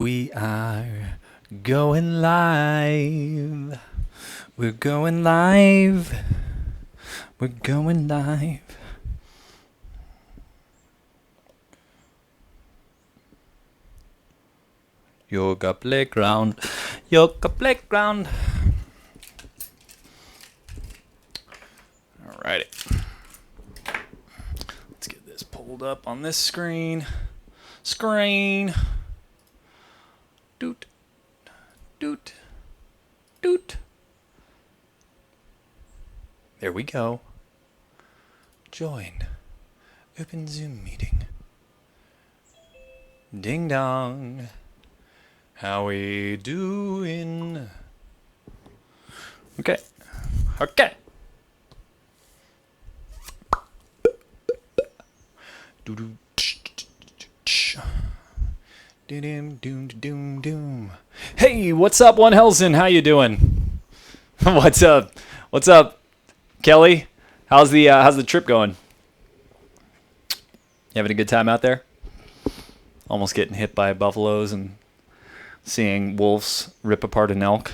We are going live. We're going live. We're going live. Yoga playground. Yoga playground. Alrighty. Let's get this pulled up on this screen. Doot. Doot. Doot. There we go. Join. Open Zoom meeting. Ding dong. How we doing? Okay. Okay. Doo-doo. Doom. Hey, what's up, One Helsen? How you doing? What's up? What's up, Kelly? How's the trip going? You having a good time out there? Almost getting hit by buffaloes and seeing wolves rip apart an elk.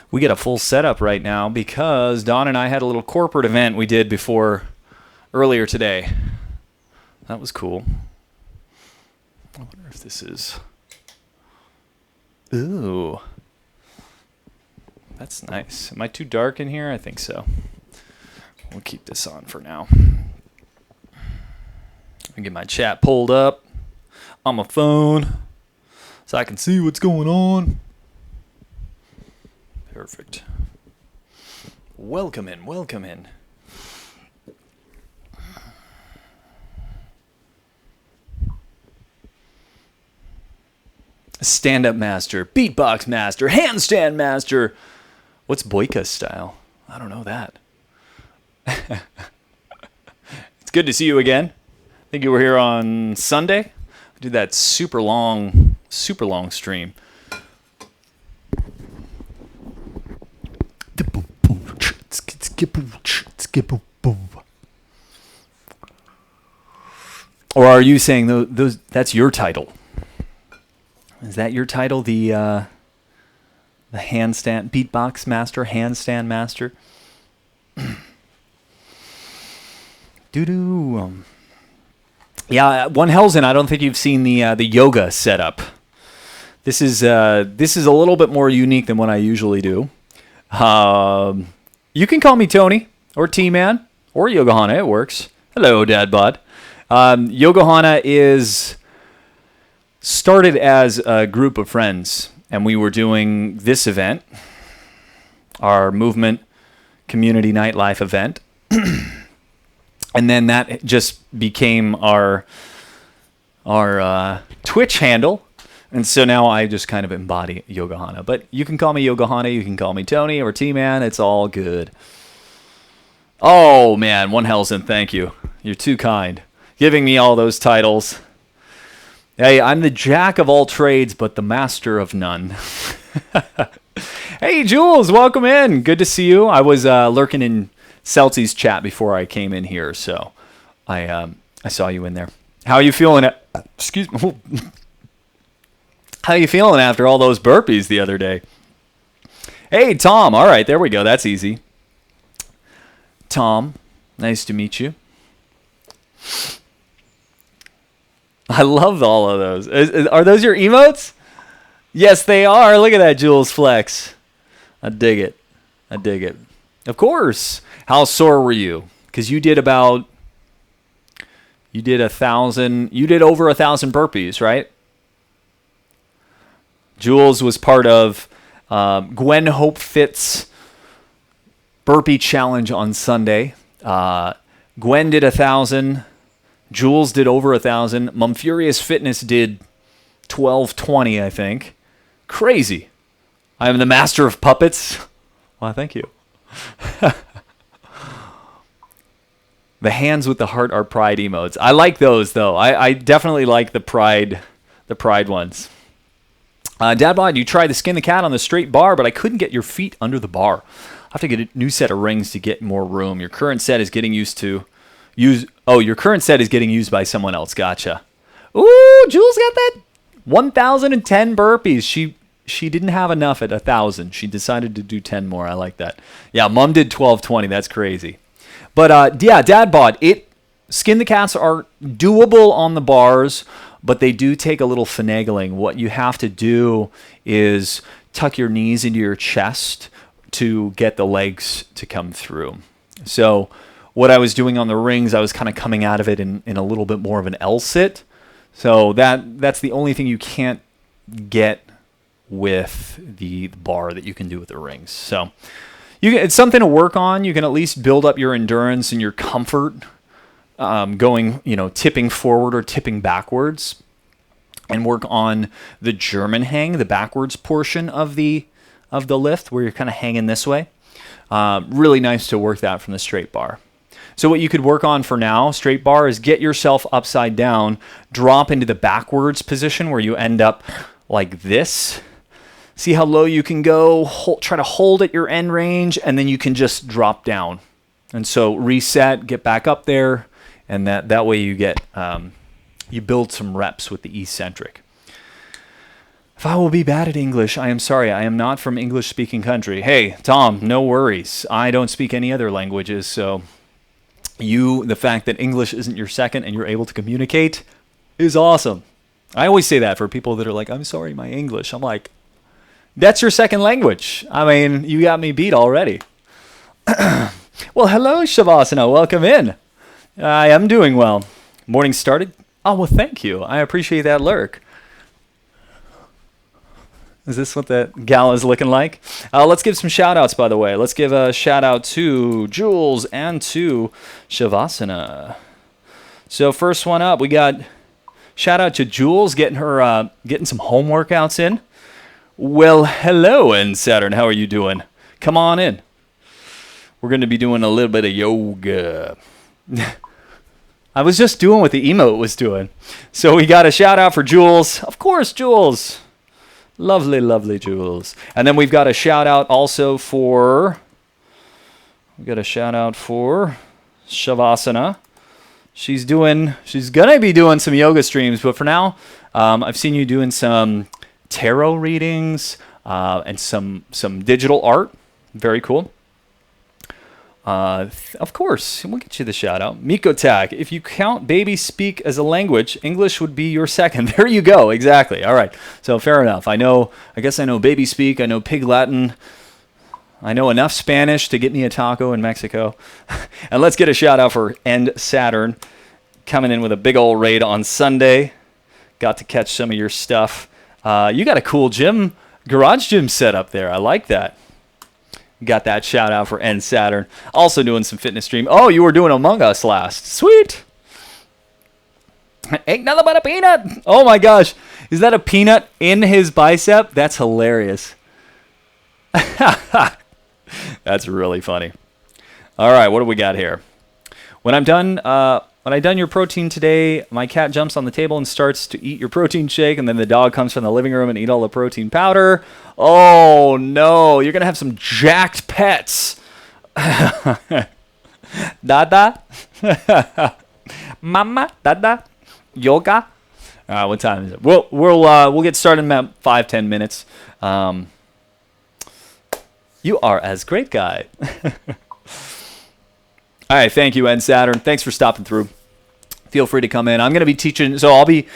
We get a full setup right now because Dawn and I had a little corporate event we did earlier today. That was cool. I wonder if this is... Ooh. That's nice. Am I too dark in here? I think so. We'll keep this on for now. I get my chat pulled up on my phone so I can see what's going on. Perfect. Welcome in. Stand-up master, beatbox master, handstand master. What's Boyka style? I don't know that. It's good to see you again. I think you were here on Sunday. I did that super long stream. Or are you saying those? That's your title? Is that your title? The handstand beatbox master, handstand master. Doo-doo. Yeah, One Helsen, I don't think you've seen the yoga setup. This is a little bit more unique than what I usually do. You can call me Tony or T-Man or Yoga-Hana. It works. Hello, Dad Bod. Yoga-Hana is started as a group of friends, and we were doing this event, our movement community nightlife event. And then that just became our Twitch handle. And so now I just kind of embody Yoga-Hana. But you can call me Yoga-Hana, you can call me Tony or T-Man. It's all good. Oh, man, One Helsen, thank you. You're too kind. Giving me all those titles. Hey, I'm the jack of all trades, but the master of none. Hey, Jules, welcome in. Good to see you. I was lurking in Celti's chat before I came in here, so I saw you in there. How are you feeling? Excuse me. How you feeling after all those burpees the other day? Hey, Tom. All right, there we go. That's easy. Tom, nice to meet you. I love all of those. Are those your emotes? Yes, they are. Look at that Jules flex. I dig it. Of course. How sore were you? Because you did over 1,000 burpees, right? Jules was part of Gwen Hope Fit's burpee challenge on Sunday. Gwen did 1,000. Jules did over 1,000. Mumfurious Fitness did 1,220, I think. Crazy. I am the master of puppets. Well, thank you. The hands with the heart are pride emotes. I like those, though. I definitely like the pride ones. Dadbod, you tried to skin the cat on the straight bar, but I couldn't get your feet under the bar. I'll have to get a new set of rings to get more room. Your current set is getting used Oh, your current set is getting used by someone else. Gotcha. Ooh, Jules got that 1,010 burpees. She didn't have enough at 1,000. She decided to do 10 more. I like that. Yeah, Mom did 1,220. That's crazy. But yeah, Dad bod. Skin the cats are doable on the bars, but they do take a little finagling. What you have to do is tuck your knees into your chest to get the legs to come through. So what I was doing on the rings, I was kind of coming out of it in a little bit more of an L sit. So that's the only thing you can't get with the bar that you can do with the rings. So it's something to work on. You can at least build up your endurance and your comfort going, tipping forward or tipping backwards, and work on the German hang, the backwards portion of the lift where you're kind of hanging this way. Really nice to work that from the straight bar. So what you could work on for now, straight bar, is get yourself upside down, drop into the backwards position where you end up like this. See how low you can go, try to hold at your end range, and then you can just drop down. And so reset, get back up there, and that way you get, you build some reps with the eccentric. If I will be bad at English, I am sorry. I am not from English-speaking country. Hey, Tom, no worries. I don't speak any other languages, so the fact that English isn't your second and you're able to communicate is awesome. I always say that for people that are like, I'm sorry, my English. I'm like, that's your second language. I mean, you got me beat already. Well, hello, Shavasana. Welcome in. I am doing well. Morning started? Oh, well, thank you. I appreciate that lurk. Is this what that gal is looking like? Let's give some shout-outs, by the way. Let's give a shout-out to Jules and to Shavasana. So first one up, we got shout-out to Jules getting some home workouts in. Well, hello, and Saturn. How are you doing? Come on in. We're going to be doing a little bit of yoga. I was just doing what the emote was doing. So we got a shout-out for Jules. Of course, Jules. Lovely, lovely Jules. And then we've got a shout out also for Shavasana. She's gonna be doing some yoga streams, but for now, I've seen you doing some tarot readings and some digital art. Very cool. Of course, we'll get you the shout out. Miko Tag, if you count baby speak as a language, English would be your second. There you go. Exactly. All right. So fair enough. I guess I know baby speak. I know pig Latin. I know enough Spanish to get me a taco in Mexico. And let's get a shout out for End Saturn coming in with a big old raid on Sunday. Got to catch some of your stuff. You got a cool garage gym set up there. I like that. Got that shout out for End Saturn. Also doing some fitness stream. Oh, you were doing Among Us last. Sweet. Ain't nothing but a peanut. Oh my gosh. Is that a peanut in his bicep? That's hilarious. That's really funny. All right, what do we got here? When I done your protein today, my cat jumps on the table and starts to eat your protein shake, and then the dog comes from the living room and eat all the protein powder. Oh no, you're gonna have some jacked pets. Dada, mama, dada, yoga. What time is it? We'll get started in about 5-10 minutes. You are as great guy. All right, thank you, End Saturn. Thanks for stopping through. Feel free to come in. I'm going to be teaching, so I'll be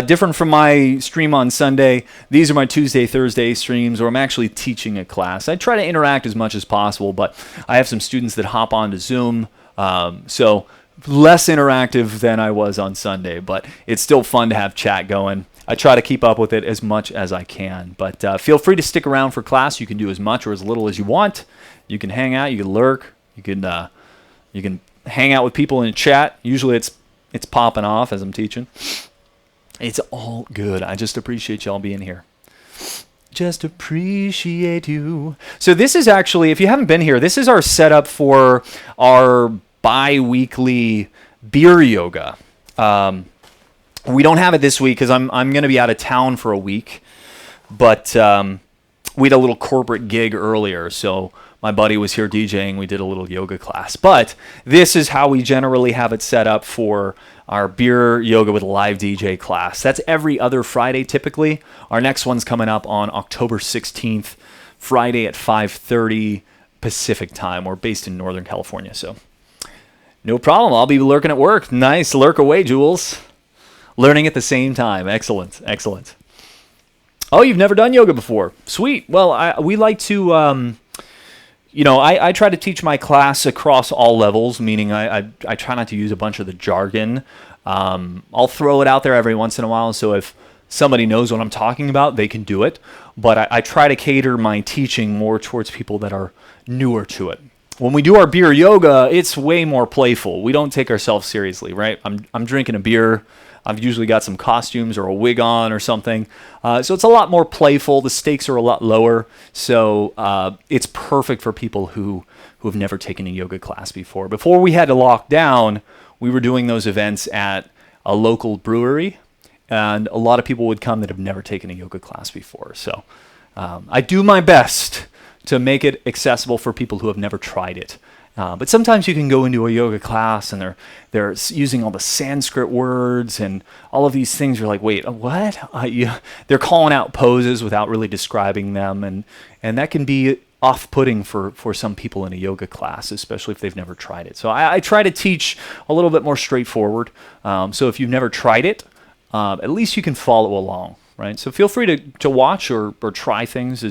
different from my stream on Sunday. These are my Tuesday, Thursday streams where I'm actually teaching a class. I try to interact as much as possible, but I have some students that hop on to Zoom, so less interactive than I was on Sunday, but it's still fun to have chat going. I try to keep up with it as much as I can, but feel free to stick around for class. You can do as much or as little as you want. You can hang out, you can lurk, you can hang out with people in chat. Usually it's popping off as I'm teaching. It's all good. I just appreciate y'all being here. Just appreciate you. So this is actually, if you haven't been here, this is our setup for our bi-weekly beer yoga. We don't have it this week because I'm going to be out of town for a week. But we had a little corporate gig earlier, so my buddy was here DJing. We did a little yoga class. But this is how we generally have it set up for our beer yoga with live DJ class. That's every other Friday typically. Our next one's coming up on October 16th, Friday at 5:30 Pacific time. We're based in Northern California, so no problem. I'll be lurking at work. Nice. Lurk away, Jules. Learning at the same time. Excellent. Excellent. Oh, you've never done yoga before. Sweet. Well, we like to, I try to teach my class across all levels, meaning I try not to use a bunch of the jargon. I'll throw it out there every once in a while, so if somebody knows what I'm talking about, they can do it. But I try to cater my teaching more towards people that are newer to it. When we do our beer yoga, it's way more playful. We don't take ourselves seriously, right? I'm drinking a beer. I've usually got some costumes or a wig on or something. So it's a lot more playful. The stakes are a lot lower. So it's perfect for people who have never taken a yoga class before. Before we had to lock down, we were doing those events at a local brewery. And a lot of people would come that have never taken a yoga class before. So I do my best to make it accessible for people who have never tried it. But sometimes you can go into a yoga class and they're using all the Sanskrit words and all of these things. You're like, wait, what? They're calling out poses without really describing them. And that can be off-putting for some people in a yoga class, especially if they've never tried it. So I try to teach a little bit more straightforward. So if you've never tried it, at least you can follow along, right? So feel free to watch or try things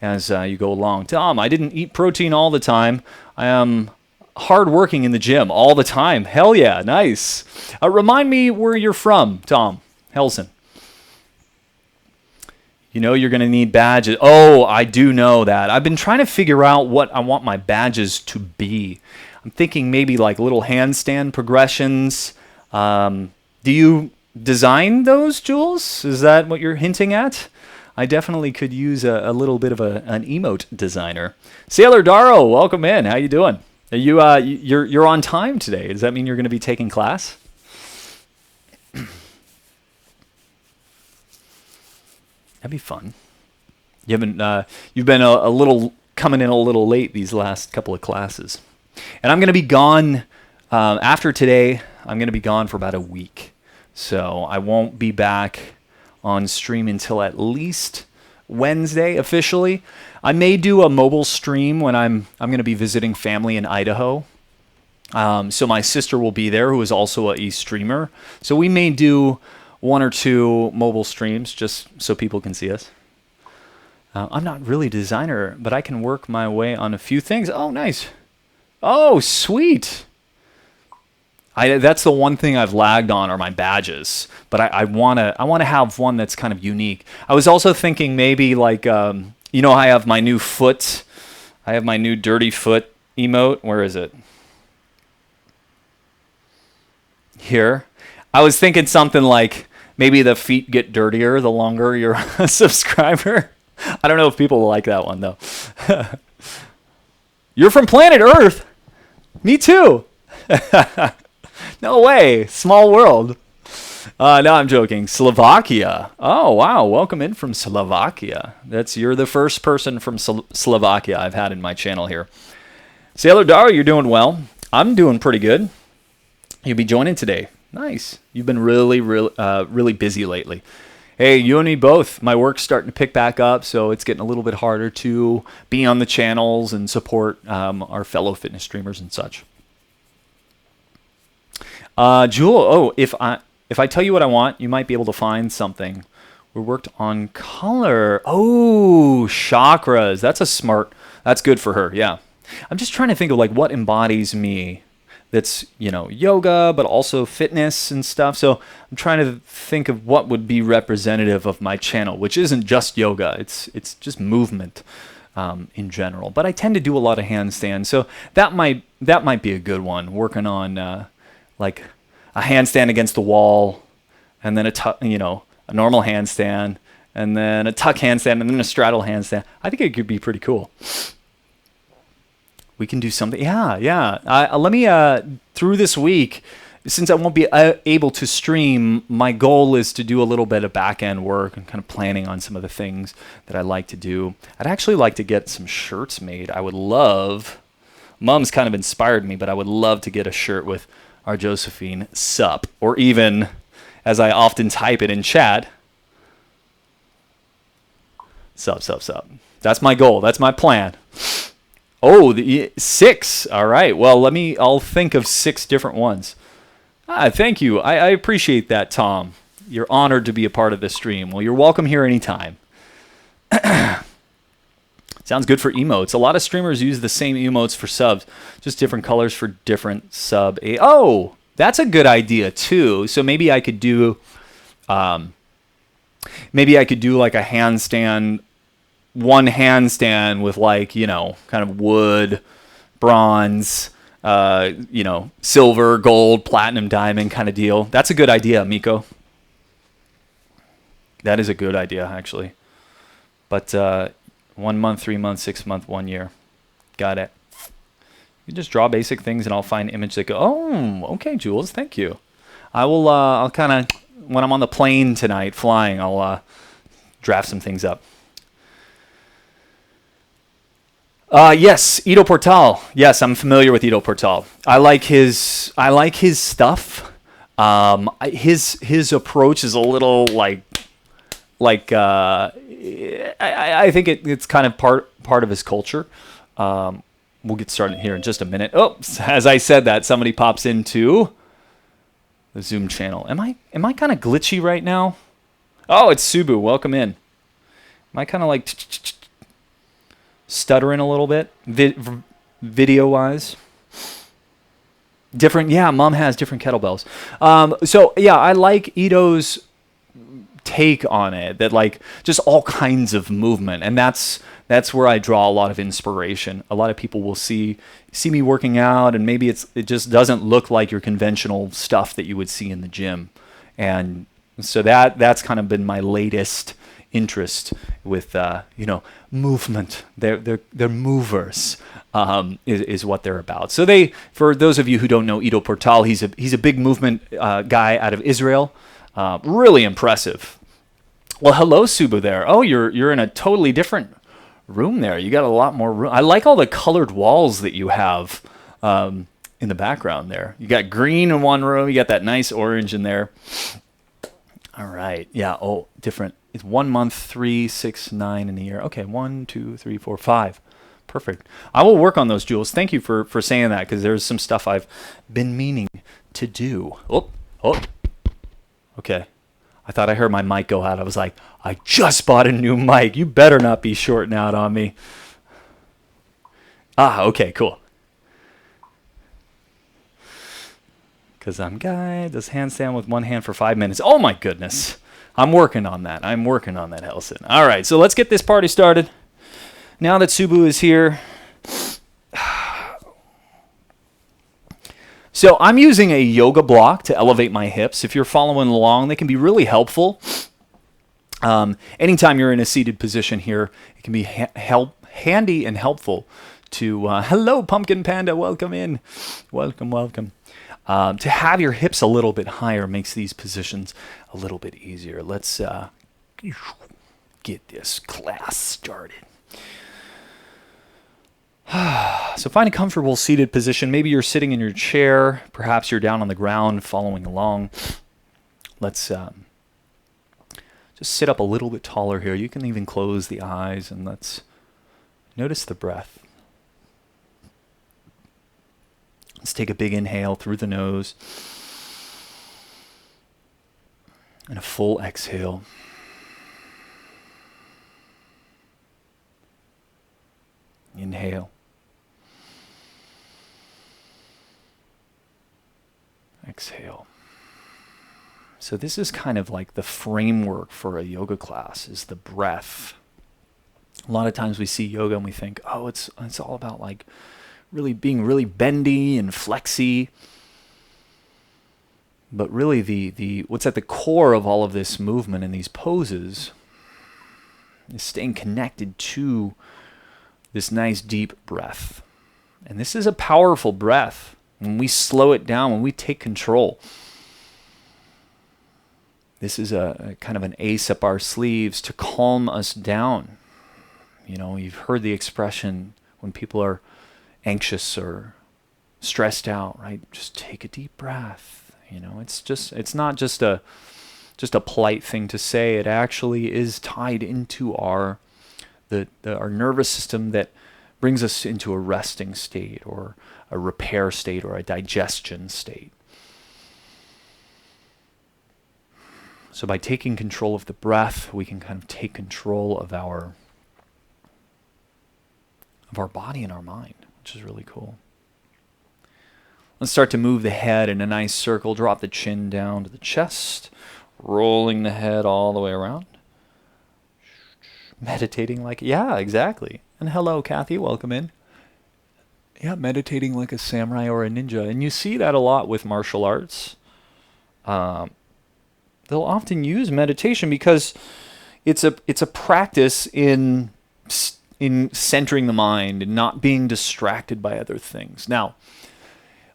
as you go along. Tom, I didn't eat protein all the time. I am hard working in the gym all the time. Hell yeah, nice. Remind me where you're from, Tom Helson. You know you're going to need badges. Oh, I do know that. I've been trying to figure out what I want my badges to be. I'm thinking maybe like little handstand progressions. Do you design those, Jules? Is that what you're hinting at? I definitely could use a little bit of an emote designer. Sailor Darrow, welcome in. How you doing? Are you you're on time today? Does that mean you're going to be taking class? That'd be fun. You've been a little coming in a little late these last couple of classes, and I'm going to be gone after today. I'm going to be gone for about a week, so I won't be back on stream until at least Wednesday officially. I may do a mobile stream when I'm going to be visiting family in Idaho. So my sister will be there, who is also a streamer. So we may do 1 or 2 mobile streams just so people can see us. I'm not really a designer, but I can work my way on a few things. Oh, nice. Oh, sweet. That's the one thing I've lagged on are my badges, but I wanna have one that's kind of unique. I was also thinking maybe like I have my new foot, I have my new dirty foot emote. Where is it? Here. I was thinking something like maybe the feet get dirtier the longer you're a subscriber. I don't know if people will like that one though. You're from planet Earth. Me too. No way. Small world. No, I'm joking. Slovakia. Oh, wow. Welcome in from Slovakia. You're the first person from Slovakia I've had in my channel here. Sailor Dara, you're doing well. I'm doing pretty good. You'll be joining today. Nice. You've been really busy lately. Hey, you and me both. My work's starting to pick back up, so it's getting a little bit harder to be on the channels and support our fellow fitness streamers and such. Jewel, if I tell you what I want, you might be able to find something. We worked on color. Oh, chakras. That's good for her. Yeah. I'm just trying to think of like what embodies me. That's, yoga, but also fitness and stuff. So I'm trying to think of what would be representative of my channel, which isn't just yoga. It's just movement in general. But I tend to do a lot of handstands, so that might be a good one. Working on like a handstand against the wall, and then a normal handstand, and then a tuck handstand, and then a straddle handstand. I think it could be pretty cool. We can do something. Yeah. Let me through this week, since I won't be able to stream, my goal is to do a little bit of back-end work and kind of planning on some of the things that I like to do. I'd actually like to get some shirts made. I would love, Mom's kind of inspired me, but I would love to get a shirt with our Josephine sup, or even, as I often type it in chat, sup, sup, sup. That's my goal. That's my plan. Oh, 6. All right. Well, I'll think of 6 different ones. Thank you. I appreciate that, Tom. You're honored to be a part of this stream. Well, you're welcome here anytime. Sounds good for emotes. A lot of streamers use the same emotes for subs, just different colors for different sub. Oh, that's a good idea too. So maybe I could do, like a handstand, one handstand with like, you know, kind of wood, bronze, silver, gold, platinum, diamond kind of deal. That's a good idea, Miko. That is a good idea, actually. But 1 month, 3 months, 6 month, 1 year. Got it. You just draw basic things and I'll find image that go, oh, okay, Jules, thank you. I'll kind of, when I'm on the plane tonight flying, I'll draft some things up. Yes, Ido Portal. Yes, I'm familiar with Ido Portal. I like his stuff. His approach is a little I think it's kind of part of his culture. We'll get started here in just a minute. Oh, as I said that, somebody pops into the Zoom channel. Am I kind of glitchy right now? Oh, it's Subu. Welcome in. Am I kind of like stuttering a little bit video-wise? Different, yeah, Mom has different kettlebells. So, yeah, I like Ido's take on it, that like just all kinds of movement, and that's where I draw a lot of inspiration. A lot of people will see me working out, and maybe it just doesn't look like your conventional stuff that you would see in the gym, and so that's kind of been my latest interest with movement. They're movers, is what they're about. So for those of you who don't know Ido Portal, he's a big movement guy out of Israel. Really impressive. Well, hello, Subu there. Oh, you're in a totally different room there. You got a lot more room. I like all the colored walls that you have in the background there. You got green in one room. You got that nice orange in there. All right. Yeah. Oh, different. It's 1 month, 3, 6, 9 in a year. Okay. 1, 2, 3, 4, 5. Perfect. I will work on those, Jules. Thank you for saying that, because there's some stuff I've been meaning to do. Oh. Okay. I thought I heard my mic go out. I was like, I just bought a new mic. You better not be shorting out on me. Okay, cool. Because I'm guy does handstand with one hand for 5 minutes. Oh my goodness. I'm working on that, Helson. All right, so let's get this party started. Now that Subu is here. So I'm using a yoga block to elevate my hips. If you're following along, they can be really helpful. Anytime you're in a seated position here, it can be handy and helpful to, hello, Pumpkin Panda, welcome in. Welcome. To have your hips a little bit higher makes these positions a little bit easier. Let's get this class started. So find a comfortable seated position. Maybe you're sitting in your chair. Perhaps you're down on the ground following along. Let's just sit up a little bit taller here. You can even close the eyes and let's notice the breath. Let's take a big inhale through the nose and a full exhale. Inhale. Exhale. So this is kind of like the framework for a yoga class, is the breath. A lot of times we see yoga and we think, oh, it's all about like really being really bendy and flexy. But really the what's at the core of all of this movement and these poses is staying connected to this nice deep breath. And this is a powerful breath. When we slow it down, when we take control, this is a kind of an ace up our sleeves to calm us down. You know, you've heard the expression when people are anxious or stressed out, right? Just take a deep breath. You know, it's not just a polite thing to say. It actually is tied into our nervous system that brings us into a resting state or a repair state or a digestion state. So by taking control of the breath, we can kind of take control of our body and our mind, which is really cool. Let's start to move the head in a nice circle. Drop the chin down to the chest, rolling the head all the way around. Meditating like, yeah, exactly. And hello, Kathy, welcome in. Yeah, meditating like a samurai or a ninja. And you see that a lot with martial arts. They'll often use meditation because it's a practice in centering the mind and not being distracted by other things. Now,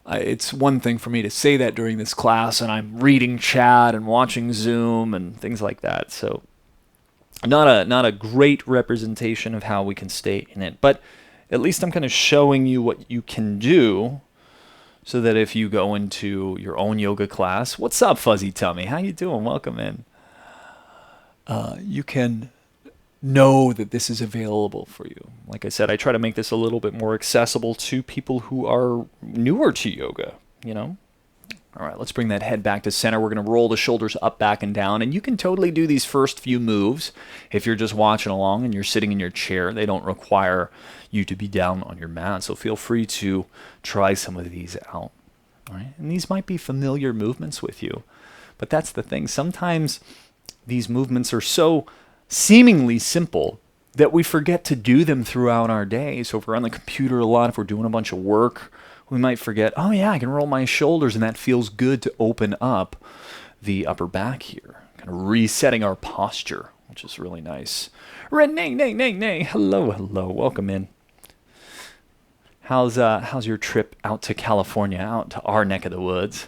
it's one thing for me to say that during this class, and I'm reading chat and watching Zoom and things like that. So, not a great representation of how we can stay in it, but at least I'm kind of showing you what you can do, so that if you go into your own yoga class, what's up, Fuzzy Tummy? How you doing? Welcome in. You can know that this is available for you. Like I said, I try to make this a little bit more accessible to people who are newer to yoga, you know? All right, let's bring that head back to center. We're going to roll the shoulders up, back, and down. And you can totally do these first few moves if you're just watching along and you're sitting in your chair. They don't require you to be down on your mat. So feel free to try some of these out. All right? And these might be familiar movements with you. But that's the thing. Sometimes these movements are so seemingly simple that we forget to do them throughout our day. So if we're on the computer a lot, if we're doing a bunch of work, we might forget, oh yeah, I can roll my shoulders, and that feels good to open up the upper back here. Kind of resetting our posture, which is really nice. Renee, hello, welcome in. How's your trip out to California, out to our neck of the woods?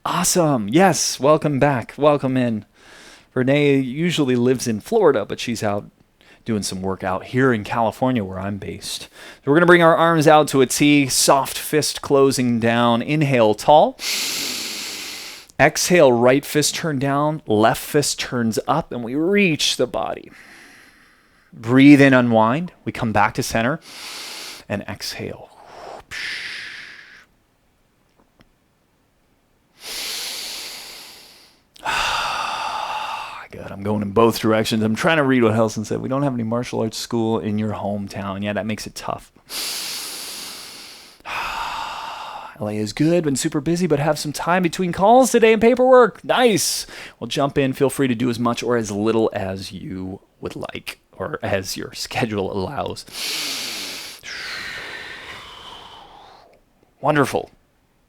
Awesome, yes, welcome back, welcome in. Renee usually lives in Florida, but she's out doing some work out here in California where I'm based. So we're going to bring our arms out to a T, soft fist closing down. Inhale, tall. Exhale, right fist turn down, left fist turns up, and we reach the body. Breathe in, unwind. We come back to center, and exhale. Good. I'm going in both directions. I'm trying to read what Helson said. We don't have any martial arts school in your hometown. Yeah, that makes it tough. LA is good, been super busy, but have some time between calls today and paperwork. Nice. Well, jump in. Feel free to do as much or as little as you would like, or as your schedule allows. Wonderful.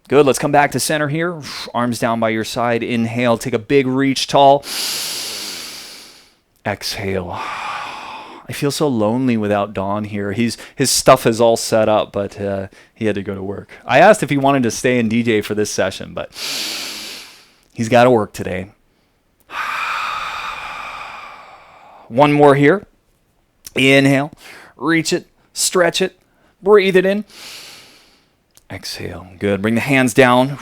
Good. Let's come back to center here. Arms down by your side. Inhale. Take a big reach, tall. Exhale. I feel so lonely without Don here. His stuff is all set up, but he had to go to work. I asked if he wanted to stay and DJ for this session, but he's got to work today. One more here. Inhale. Reach it. Stretch it. Breathe it in. Exhale. Good. Bring the hands down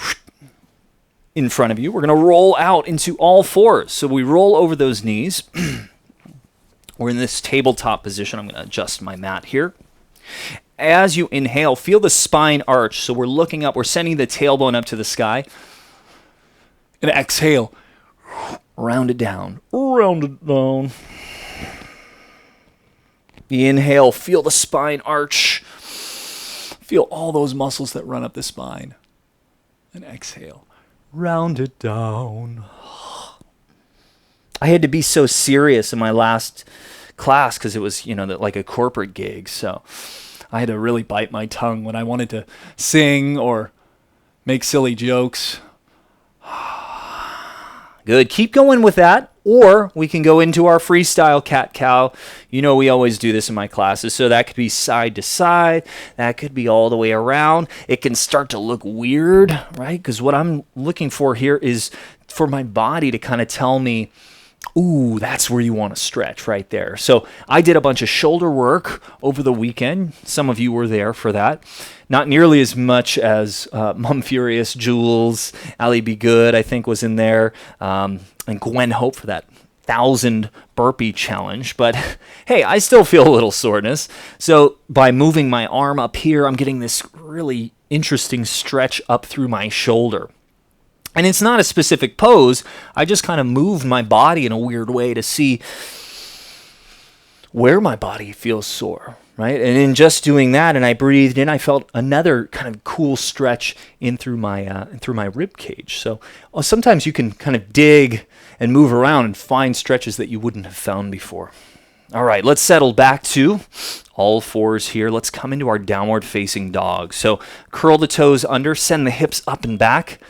in front of you. We're going to roll out into all fours. So we roll over those knees. We're in this tabletop position. I'm going to adjust my mat here. As you inhale, feel the spine arch. So we're looking up. We're sending the tailbone up to the sky. And exhale. Round it down. Round it down. Inhale. Feel the spine arch. Feel all those muscles that run up the spine. And exhale. Round it down. I had to be so serious in my last class because it was, like a corporate gig. So I had to really bite my tongue when I wanted to sing or make silly jokes. Good. Keep going with that. Or we can go into our freestyle cat-cow. You know we always do this in my classes. So that could be side to side. That could be all the way around. It can start to look weird, right? Because what I'm looking for here is for my body to kind of tell me, ooh, that's where you want to stretch right there. So I did a bunch of shoulder work over the weekend. Some of you were there for that. Not nearly as much as Mom Furious, Jules, Ali Be Good, I think was in there, and Gwen Hope for that 1,000 burpee challenge. But hey, I still feel a little soreness. So by moving my arm up here, I'm getting this really interesting stretch up through my shoulder. And it's not a specific pose. I just kind of moved my body in a weird way to see where my body feels sore, right? And in just doing that, and I breathed in, I felt another kind of cool stretch in through my rib cage. So sometimes you can kind of dig and move around and find stretches that you wouldn't have found before. All right, let's settle back to all fours here. Let's come into our downward facing dog. So curl the toes under, send the hips up and back.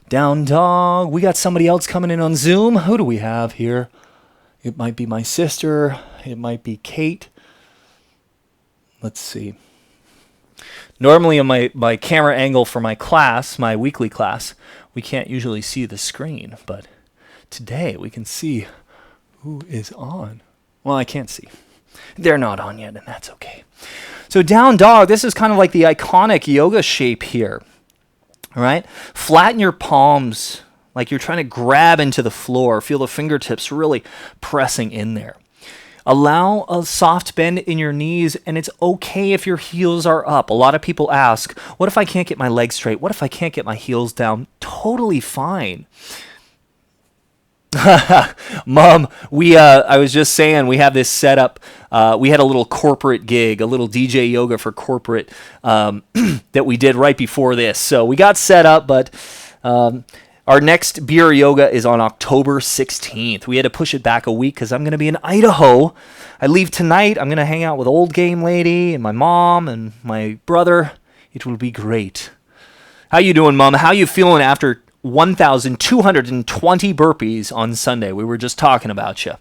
Down dog. We got somebody else coming in on Zoom. Who do we have here? It might be my sister. It might be Kate. Let's see. Normally on my camera angle for my class, my weekly class, we can't usually see the screen, but today we can see who is on. Well, I can't see. They're not on yet, and that's okay. So down dog, this is kind of like the iconic yoga shape here. All right, flatten your palms like you're trying to grab into the floor. Feel the fingertips really pressing in there. Allow a soft bend in your knees, and it's okay if your heels are up. A lot of people ask, what if I can't get my legs straight? What if I can't get my heels down? Totally fine. Mom, I was just saying we have this set up. We had a little corporate gig, a little DJ yoga for corporate that we did right before this. So we got set up, but our next beer yoga is on October 16th. We had to push it back a week because I'm going to be in Idaho. I leave tonight. I'm going to hang out with Old Game Lady and my mom and my brother. It will be great. How you doing, Mom? How you feeling after 1,220 burpees on Sunday? We were just talking about you.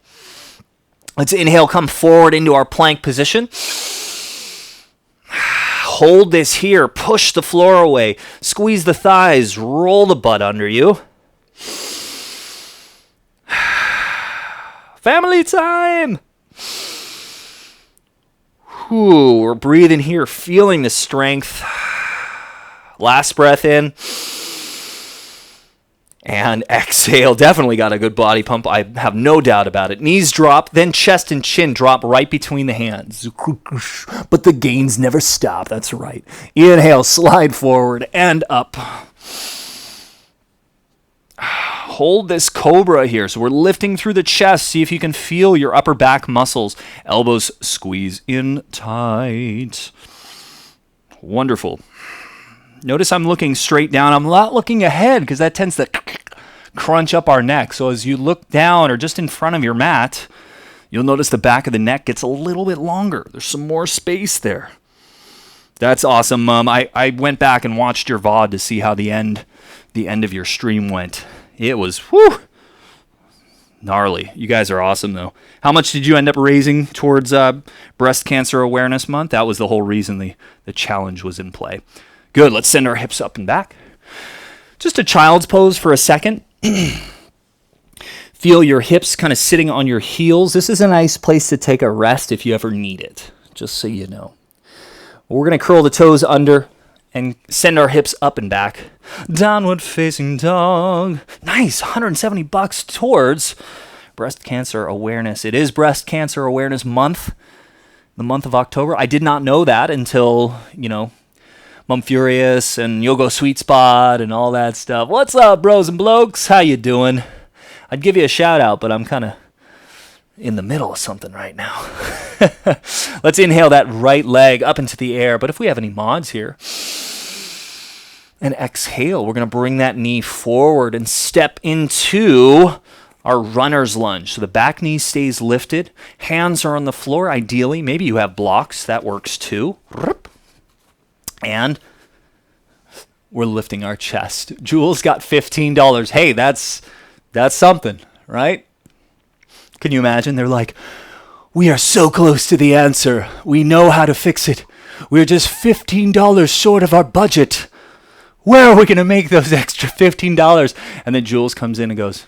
Let's inhale, come forward into our plank position. Hold this here. Push the floor away. Squeeze the thighs. Roll the butt under you. Family time. Whew, we're breathing here, feeling the strength. Last breath in. And exhale. Definitely got a good body pump. I have no doubt about it. Knees drop, then chest and chin drop right between the hands. But the gains never stop. That's right. Inhale, slide forward and up. Hold this cobra here. So we're lifting through the chest. See if you can feel your upper back muscles. Elbows squeeze in tight. Wonderful. Notice I'm looking straight down. I'm not looking ahead because that tends to crunch up our neck. So as you look down or just in front of your mat, you'll notice the back of the neck gets a little bit longer. There's some more space there. That's awesome, Mom. I went back and watched your VOD to see how the end of your stream went. It was gnarly. You guys are awesome, though. How much did you end up raising towards Breast Cancer Awareness Month? That was the whole reason the challenge was in play. Good. Let's send our hips up and back. Just a child's pose for a second. Feel your hips kind of sitting on your heels. This is a nice place to take a rest if you ever need it, just so you know. We're going to curl the toes under and send our hips up and back. Downward facing dog. Nice. $170 towards Breast Cancer Awareness. It is Breast Cancer Awareness Month, the month of October. I did not know that until, Mom Furious and Yoga Sweet Spot and all that stuff. What's up, bros and blokes? How you doing? I'd give you a shout out, but I'm kind of in the middle of something right now. Let's inhale that right leg up into the air. But if we have any mods here, and exhale, we're going to bring that knee forward and step into our runner's lunge. So the back knee stays lifted. Hands are on the floor, ideally. Maybe you have blocks. That works too. And we're lifting our chest. Jules got $15. Hey, that's something, right? Can you imagine? They're like, we are so close to the answer. We know how to fix it. We're just $15 short of our budget. Where are we going to make those extra $15? And then Jules comes in and goes,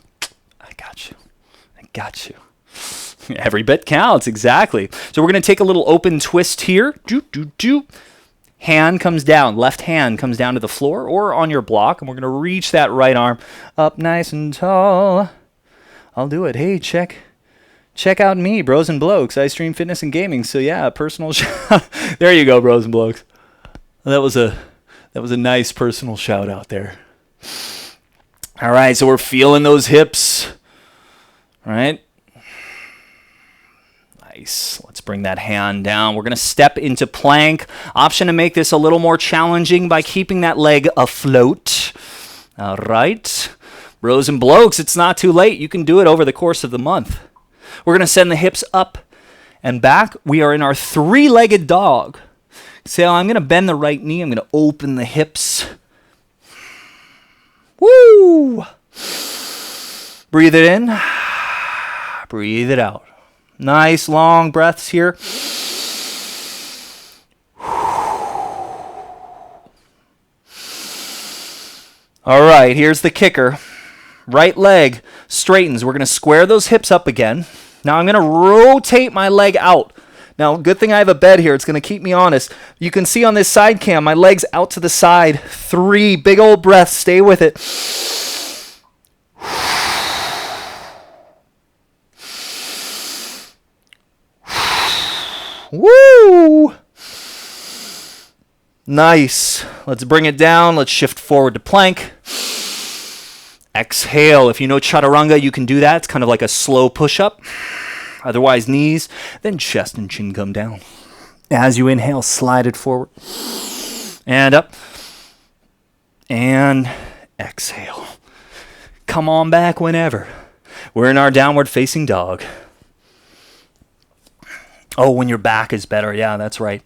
I got you. I got you. Every bit counts, exactly. So we're going to take a little open twist here. Hand comes down. Left hand comes down to the floor or on your block. And we're going to reach that right arm up nice and tall. I'll do it. Hey, check out me, Bros and Blokes, I stream fitness and gaming. So yeah, personal there you go, Bros and Blokes. That was a nice personal shout out there. All right, so we're feeling those hips. All right. Nice. Let's bring that hand down. We're going to step into plank. Option to make this a little more challenging by keeping that leg afloat. All right. Bros and Blokes, it's not too late. You can do it over the course of the month. We're going to send the hips up and back. We are in our three-legged dog. So I'm going to bend the right knee. I'm going to open the hips. Woo! Breathe it in. Breathe it out. Nice long breaths here. All right, here's the kicker. Right leg straightens. We're going to square those hips up again. Now I'm going to rotate my leg out. Now, good thing I have a bed here. It's going to keep me honest. You can see on this side cam, my leg's out to the side. 3 big old breaths. Stay with it. Woo! Nice. Let's bring it down. Let's shift forward to plank. Exhale. If you know chaturanga, you can do that. It's kind of like a slow push-up. Otherwise, knees. Then chest and chin come down. As you inhale, slide it forward. And up. And exhale. Come on back whenever. We're in our downward facing dog. Oh, when your back is better. Yeah, that's right.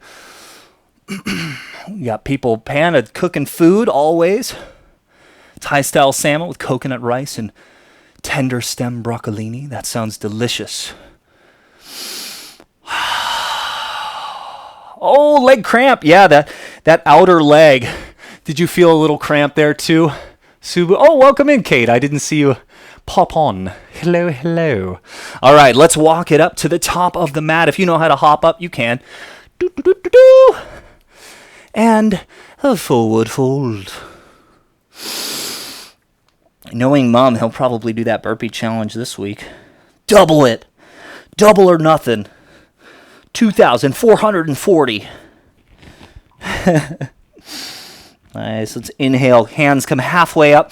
You got people, Panda, cooking food always. Thai-style salmon with coconut rice and tender stem broccolini. That sounds delicious. Oh, leg cramp. Yeah, that outer leg. Did you feel a little cramp there too? Subu. Oh, welcome in, Kate. I didn't see you pop on. Hello, hello. All right, let's walk it up to the top of the mat. If you know how to hop up, you can. Do, do, do, do, do. And a forward fold. Knowing Mom, he'll probably do that burpee challenge this week. Double it. Double or nothing. 2,440. Nice. Let's inhale. Hands come halfway up.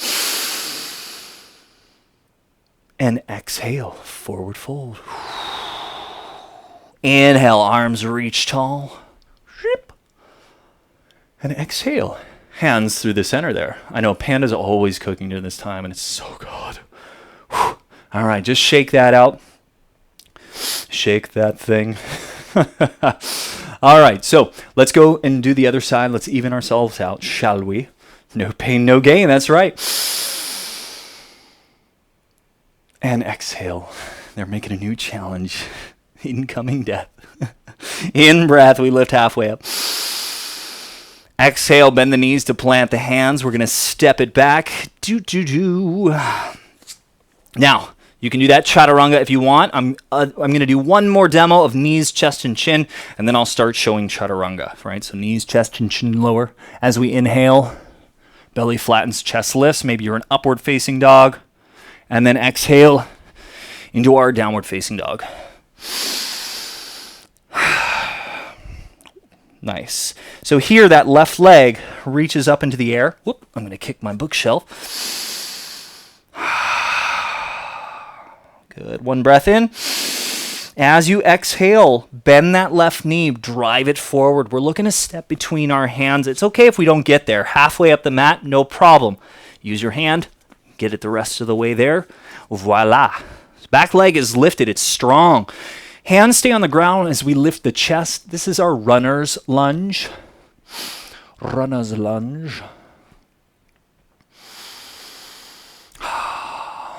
And exhale. Forward fold. Inhale. Arms reach tall. And exhale. Hands through the center there. I know Panda's always cooking during this time, and it's so good. Whew. All right, just shake that out. Shake that thing. All right, so let's go and do the other side. Let's even ourselves out, shall we? No pain, no gain. That's right. And exhale. They're making a new challenge. Incoming death. In breath, we lift halfway up. Exhale, bend the knees to plant the hands. We're going to step it back. Now, you can do that chaturanga if you want. I'm going to do one more demo of knees, chest, and chin, and then I'll start showing chaturanga, right? So knees, chest, and chin lower. As we inhale, belly flattens, chest lifts. Maybe you're an upward-facing dog. And then exhale into our downward-facing dog. Nice. So here, that left leg reaches up into the air. Whoop, I'm going to kick my bookshelf. Good. One breath in. As you exhale, bend that left knee, drive it forward. We're looking to step between our hands. It's okay if we don't get there. Halfway up the mat, no problem. Use your hand. Get it the rest of the way there. Voila. Back leg is lifted. It's strong. Hands stay on the ground as we lift the chest. This is our runner's lunge. Runner's lunge.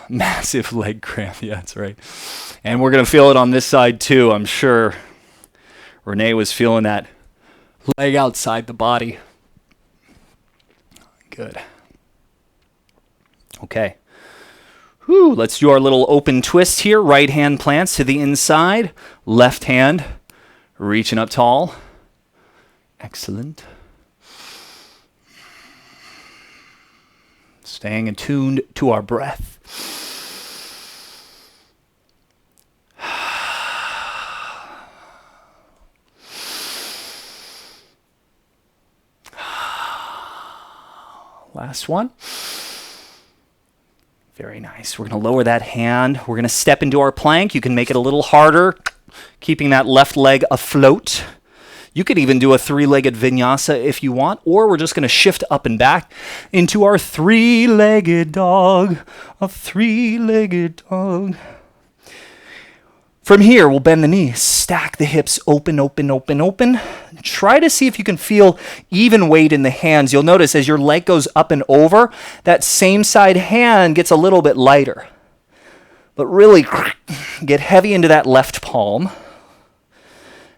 Massive leg cramp. Yeah, that's right. And we're going to feel it on this side too. I'm sure Renee was feeling that leg outside the body. Good. Okay. Whew, let's do our little open twist here. Right hand plants to the inside. Left hand reaching up tall. Excellent. Staying attuned to our breath. Last one. Very nice. We're going to lower that hand. We're going to step into our plank. You can make it a little harder, keeping that left leg afloat. You could even do a three-legged vinyasa if you want, or we're just going to shift up and back into our three-legged dog. A three-legged dog. From here, we'll bend the knees, stack the hips, open, open, open, open. Try to see if you can feel even weight in the hands. You'll notice as your leg goes up and over, that same side hand gets a little bit lighter. But really get heavy into that left palm.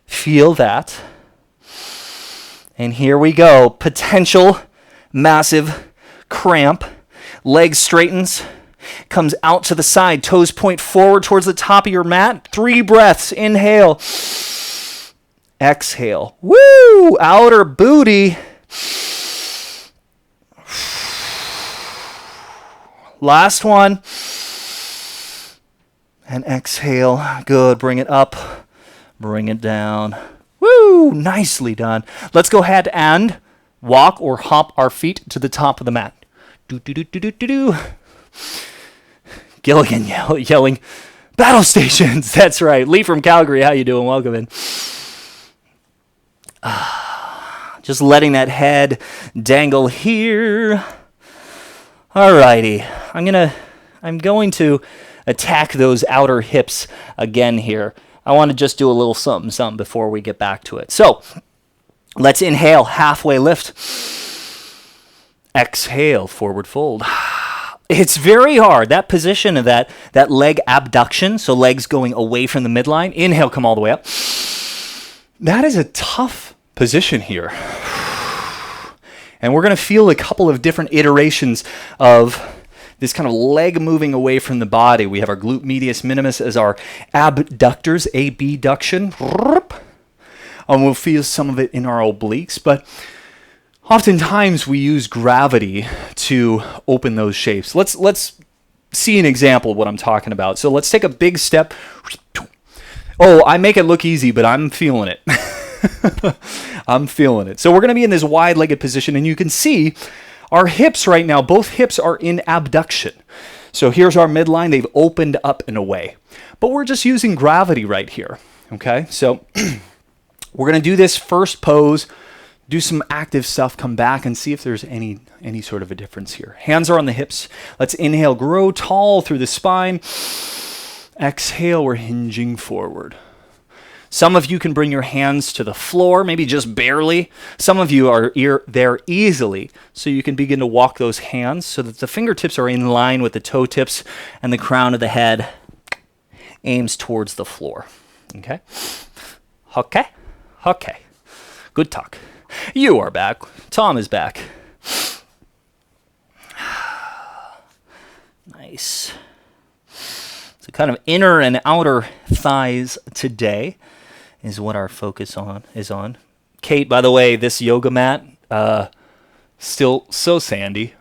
Feel that. And here we go. Potential massive cramp. Leg straightens. Comes out to the side. Toes point forward towards the top of your mat. 3 breaths. Inhale. Exhale. Woo! Outer booty. Last one. And exhale. Good. Bring it up. Bring it down. Woo! Nicely done. Let's go ahead and walk or hop our feet to the top of the mat. Do, do, do, do, do, do, do. Gilligan yelling, battle stations. That's right. Lee from Calgary, how you doing? Welcome in. Just letting that head dangle here. Alrighty. I'm going to attack those outer hips again here. I want to just do a little something before we get back to it. So, let's inhale, halfway lift. Exhale, forward fold. It's very hard. That position of that leg abduction, so legs going away from the midline. Inhale, come all the way up. That is a tough position here. And we're going to feel a couple of different iterations of this kind of leg moving away from the body. We have our glute medius minimus as our abductors, abduction. And we'll feel some of it in our obliques, but oftentimes we use gravity to open those shapes. Let's see an example of what I'm talking about. So let's take a big step. Oh, I make it look easy, but I'm feeling it. I'm feeling it. So we're going to be in this wide-legged position, and you can see our hips right now, both hips are in abduction. So here's our midline. They've opened up and away. But we're just using gravity right here. Okay, so we're going to do this first pose. Do some active stuff, come back and see if there's any sort of a difference here. Hands are on the hips. Let's inhale, grow tall through the spine. Exhale, we're hinging forward. Some of you can bring your hands to the floor, maybe just barely. Some of you are there easily, so you can begin to walk those hands so that the fingertips are in line with the toe tips and the crown of the head aims towards the floor. Okay? Okay? Okay. Good talk. You are back. Tom is back. Nice. So kind of inner and outer thighs today is what our focus is on. Kate, by the way, this yoga mat, still so sandy.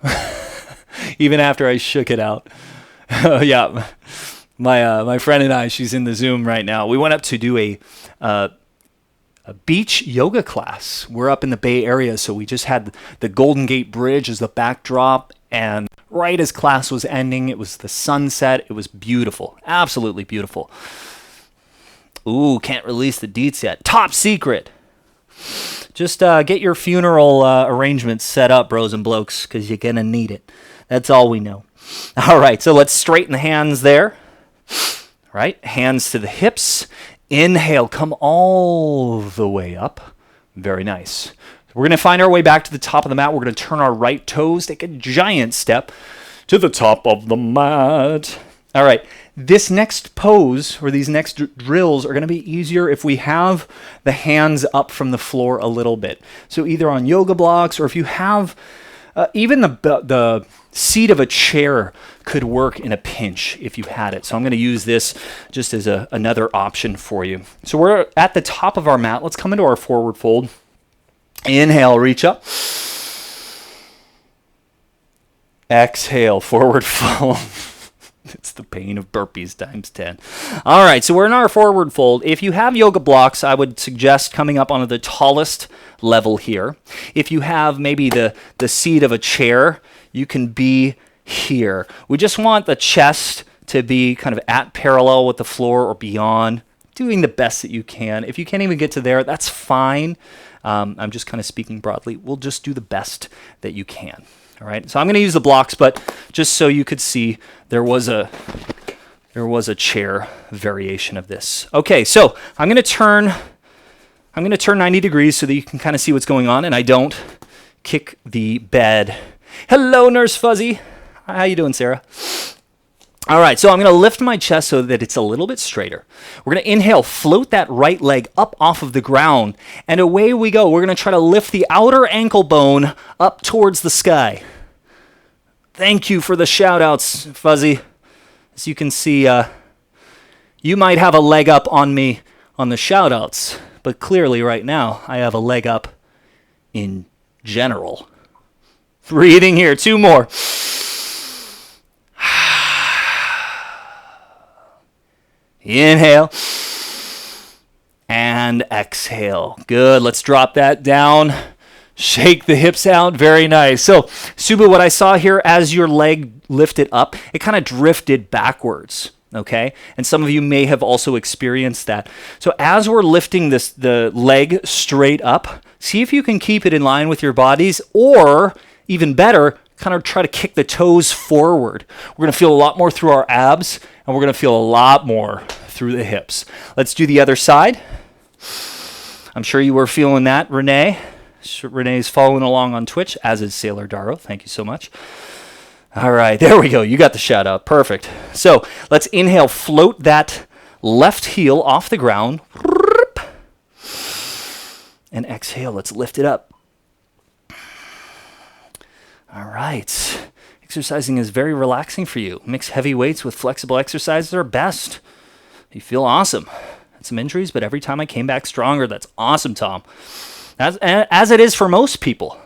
Even after I shook it out. Yeah. My friend and I, she's in the Zoom right now. We went up to do a beach yoga class. We're up in the Bay Area, so we just had the Golden Gate Bridge as the backdrop, and right as class was ending, it was the sunset. It was beautiful. Absolutely beautiful. Ooh, can't release the deets yet. Top secret. Just get your funeral arrangements set up, bros and blokes, because you're going to need it. That's all we know. All right, so let's straighten the hands there. Right, hands to the hips. Inhale, come all the way up. Very nice. We're going to find our way back to the top of the mat. We're going to turn our right toes, take a giant step to the top of the mat. All right, this next pose or these next drills are going to be easier if we have the hands up from the floor a little bit. So either on yoga blocks, or if you have even the seat of a chair could work in a pinch if you had it. So I'm going to use this just as another option for you. So we're at the top of our mat. Let's come into our forward fold. Inhale, reach up. Exhale, forward fold. It's the pain of burpees times 10. All right, so we're in our forward fold. If you have yoga blocks, I would suggest coming up onto the tallest level here. If you have maybe the seat of a chair, you can be here. We just want the chest to be kind of at parallel with the floor or beyond, doing the best that you can. If you can't even get to there, that's fine. I'm just kind of speaking broadly. We'll just do the best that you can. All right, so I'm going to use the blocks, but just so you could see, there was a chair variation of this. Okay, so I'm going to turn 90 degrees so that you can kind of see what's going on, and I don't kick the bed. Hello, Nurse Fuzzy. How you doing, Sarah? All right, so I'm going to lift my chest so that it's a little bit straighter. We're going to inhale, float that right leg up off of the ground, and away we go. We're going to try to lift the outer ankle bone up towards the sky. Thank you for the shout-outs, Fuzzy. As you can see, you might have a leg up on me on the shout-outs, but clearly right now I have a leg up in general. Breathing here, 2 more. Inhale and exhale. Good. Let's drop that down. Shake the hips out. Very nice. So, Subu, what I saw here as your leg lifted up, it kind of drifted backwards. Okay? And some of you may have also experienced that. So, as we're lifting the leg straight up, see if you can keep it in line with your bodies, or even better, kind of try to kick the toes forward. We're going to feel a lot more through our abs, and we're going to feel a lot more through the hips. Let's do the other side. I'm sure you were feeling that, Renee. Renee's following along on Twitch, as is Sailor Daro. Thank you so much. All right, there we go. You got the shout out. Perfect. So let's inhale, float that left heel off the ground. And exhale, let's lift it up. All right. Exercising is very relaxing for you. Mix heavy weights with flexible exercises are best. You feel awesome. Had some injuries, but every time I came back stronger. That's awesome, Tom. As it is for most people.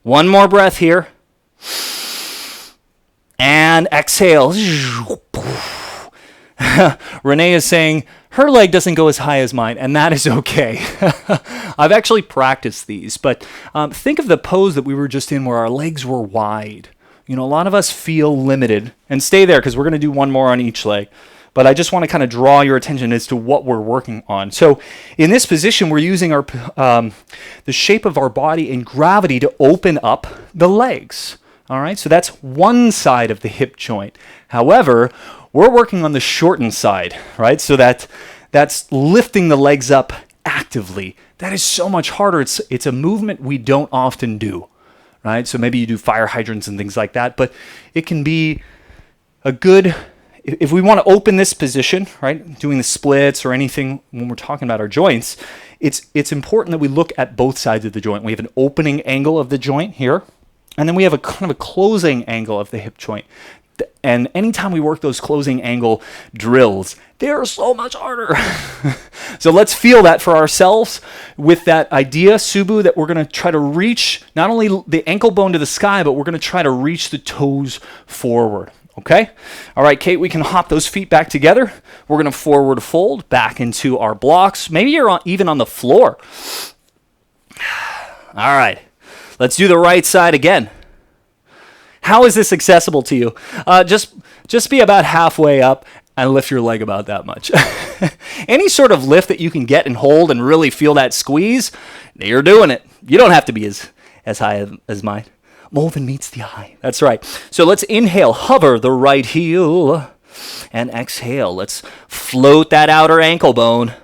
One more breath here. And exhale. Renee is saying her leg doesn't go as high as mine, and that is okay. I've actually practiced these, but think of the pose that we were just in where our legs were wide. You know, a lot of us feel limited, and stay there because we're going to do one more on each leg. But I just want to kind of draw your attention as to what we're working on. So in this position, we're using our the shape of our body and gravity to open up the legs. All right, so that's one side of the hip joint. However, we're working on the shortened side, right? So that's lifting the legs up actively. That is so much harder. It's a movement we don't often do, right? So maybe you do fire hydrants and things like that, but it can be a good, if we want to open this position, right, doing the splits or anything when we're talking about our joints, it's important that we look at both sides of the joint. We have an opening angle of the joint here, and then we have a kind of a closing angle of the hip joint. And anytime we work those closing angle drills, they're so much harder. So let's feel that for ourselves with that idea, Subu, that we're going to try to reach not only the ankle bone to the sky, but we're going to try to reach the toes forward. Okay? All right, Kate, we can hop those feet back together. We're going to forward fold back into our blocks. Maybe you're even on the floor. All right. Let's do the right side again. How is this accessible to you? Just be about halfway up and lift your leg about that much. Any sort of lift that you can get and hold and really feel that squeeze, you're doing it. You don't have to be as high as mine. More than meets the eye. That's right. So let's inhale, hover the right heel, and exhale. Let's float that outer ankle bone.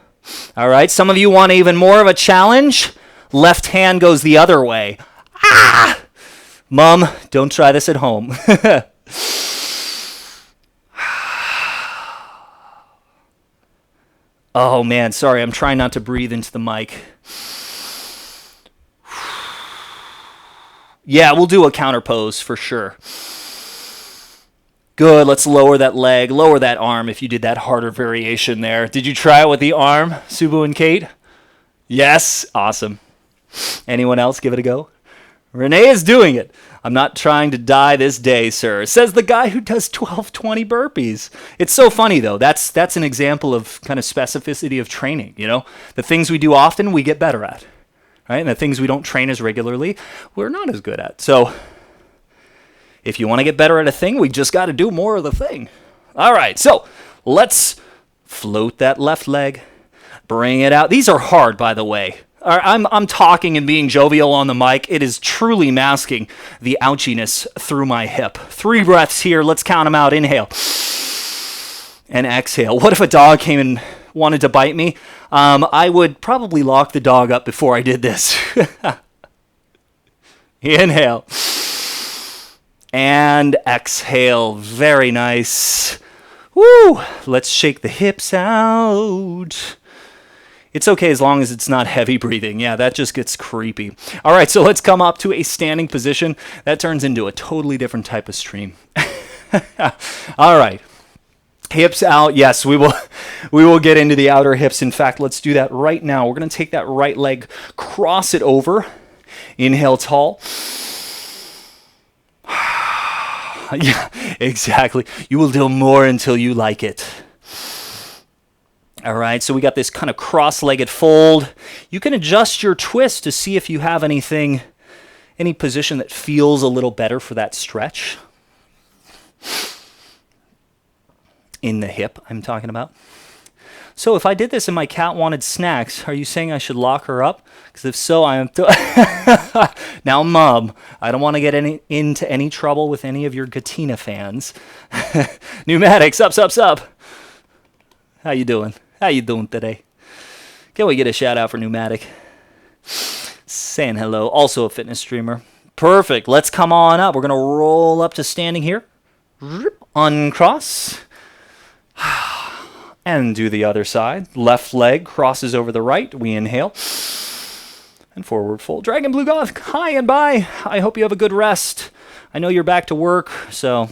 All right, some of you want even more of a challenge. Left hand goes the other way. Ah! Mom, don't try this at home. Oh, man, sorry. I'm trying not to breathe into the mic. Yeah, we'll do a counter pose for sure. Good. Let's lower that leg, lower that arm if you did that harder variation there. Did you try it with the arm, Subu and Kate? Yes. Awesome. Anyone else give it a go? Renee is doing it. I'm not trying to die this day, sir, says the guy who does 12-20 burpees. It's so funny, though. That's an example of kind of specificity of training, you know? The things we do often, we get better at, right? And the things we don't train as regularly, we're not as good at. So if you want to get better at a thing, we just got to do more of the thing. All right, so let's float that left leg. Bring it out. These are hard, by the way. I'm talking and being jovial on the mic. It is truly masking the ouchiness through my hip. 3 breaths here. Let's count them out. Inhale. And exhale. What if a dog came and wanted to bite me? I would probably lock the dog up before I did this. Inhale. And exhale. Very nice. Woo! Let's shake the hips out. It's okay as long as it's not heavy breathing. Yeah, that just gets creepy. All right, so let's come up to a standing position. That turns into a totally different type of stream. All right. Hips out. Yes, we will get into the outer hips. In fact, let's do that right now. We're going to take that right leg, cross it over. Inhale tall. Yeah, exactly. You will do more until you like it. All right, so we got this kind of cross-legged fold. You can adjust your twist to see if you have any position that feels a little better for that stretch. In the hip, I'm talking about. So if I did this and my cat wanted snacks, are you saying I should lock her up? Because if so, I am... Now, Mom, I don't want to get into any trouble with any of your Gatina fans. Pneumatics, sup. How you doing? How you doing today? Can we get a shout out for Pneumatic? Saying hello. Also a fitness streamer. Perfect. Let's come on up. We're going to roll up to standing here. Uncross. And do the other side. Left leg crosses over the right. We inhale. And forward fold. Dragon Blue Goth, hi and bye. I hope you have a good rest. I know you're back to work, so...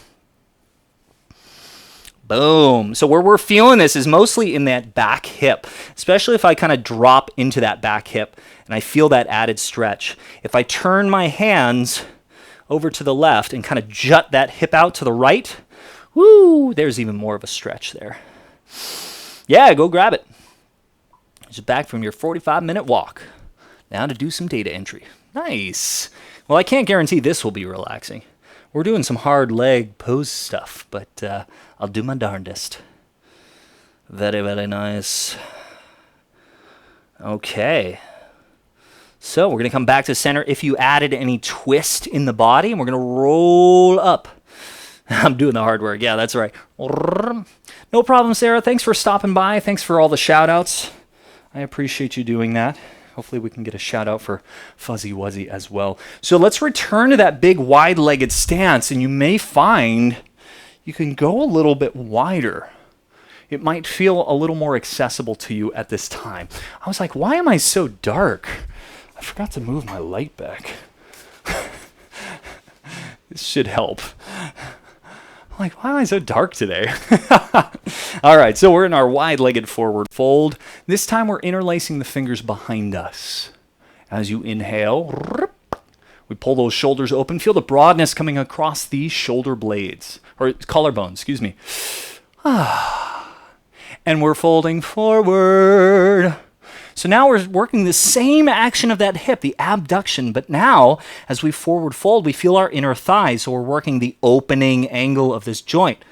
Boom. So where we're feeling this is mostly in that back hip, especially if I kind of drop into that back hip and I feel that added stretch. If I turn my hands over to the left and kind of jut that hip out to the right, woo, there's even more of a stretch there. Yeah, go grab it. Just back from your 45-minute walk. Now to do some data entry. Nice. Well, I can't guarantee this will be relaxing. We're doing some hard leg pose stuff, but I'll do my darndest. Very, very nice. Okay. So we're going to come back to center. If you added any twist in the body, and we're going to roll up. I'm doing the hard work. Yeah, that's right. No problem, Sarah. Thanks for stopping by. Thanks for all the shout-outs. I appreciate you doing that. Hopefully we can get a shout out for Fuzzy Wuzzy as well. So let's return to that big wide-legged stance, and you may find you can go a little bit wider. It might feel a little more accessible to you at this time. I was like, why am I so dark? I forgot to move my light back. This should help. I'm like, why am I so dark today? All right, so we're in our wide-legged forward fold. This time we're interlacing the fingers behind us. As you inhale, we pull those shoulders open. Feel the broadness coming across these shoulder blades, or collarbones, excuse me. And we're folding forward. So now we're working the same action of that hip, the abduction, but now as we forward fold, we feel our inner thighs, so we're working the opening angle of this joint.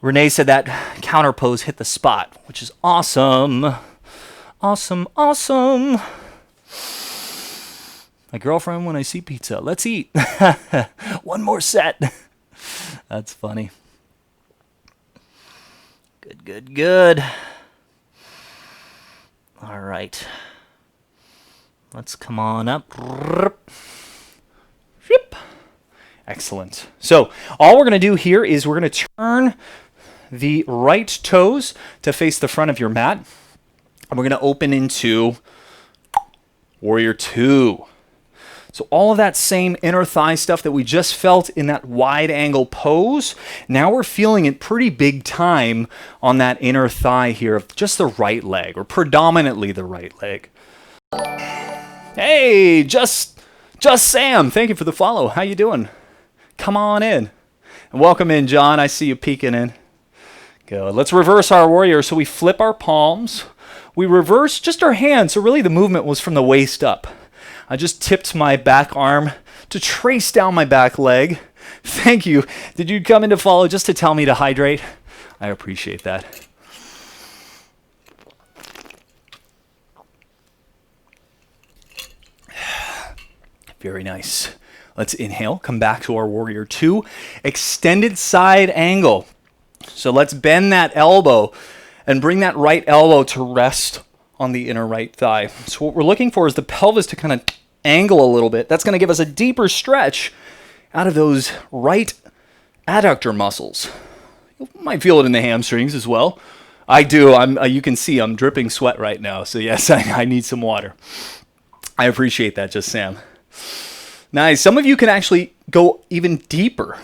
Renee said that counter pose hit the spot, which is awesome. Awesome, awesome. My girlfriend, when I see pizza, let's eat. One more set. That's funny. Good, good, good. All right. Let's come on up. Excellent. So all we're going to do here is we're going to turn the right toes to face the front of your mat. And we're going to open into Warrior 2. So all of that same inner thigh stuff that we just felt in that wide angle pose, now we're feeling it pretty big time on that inner thigh here of just the right leg, or predominantly the right leg. Hey, just Sam, thank you for the follow. How you doing? Come on in. And welcome in, John. I see you peeking in. Good. Let's reverse our warrior. So we flip our palms. We reverse just our hands. So really the movement was from the waist up. I just tipped my back arm to trace down my back leg. Thank you. Did you come in to follow just to tell me to hydrate? I appreciate that. Very nice. Let's inhale. Come back to our Warrior 2. Extended side angle. So let's bend that elbow and bring that right elbow to rest on the inner right thigh. So what we're looking for is the pelvis to kind of angle a little bit. That's going to give us a deeper stretch out of those right adductor muscles. You might feel it in the hamstrings as well. I do. You can see I'm dripping sweat right now. So yes, I need some water. I appreciate that, just Sam. Nice. Some of you can actually go even deeper.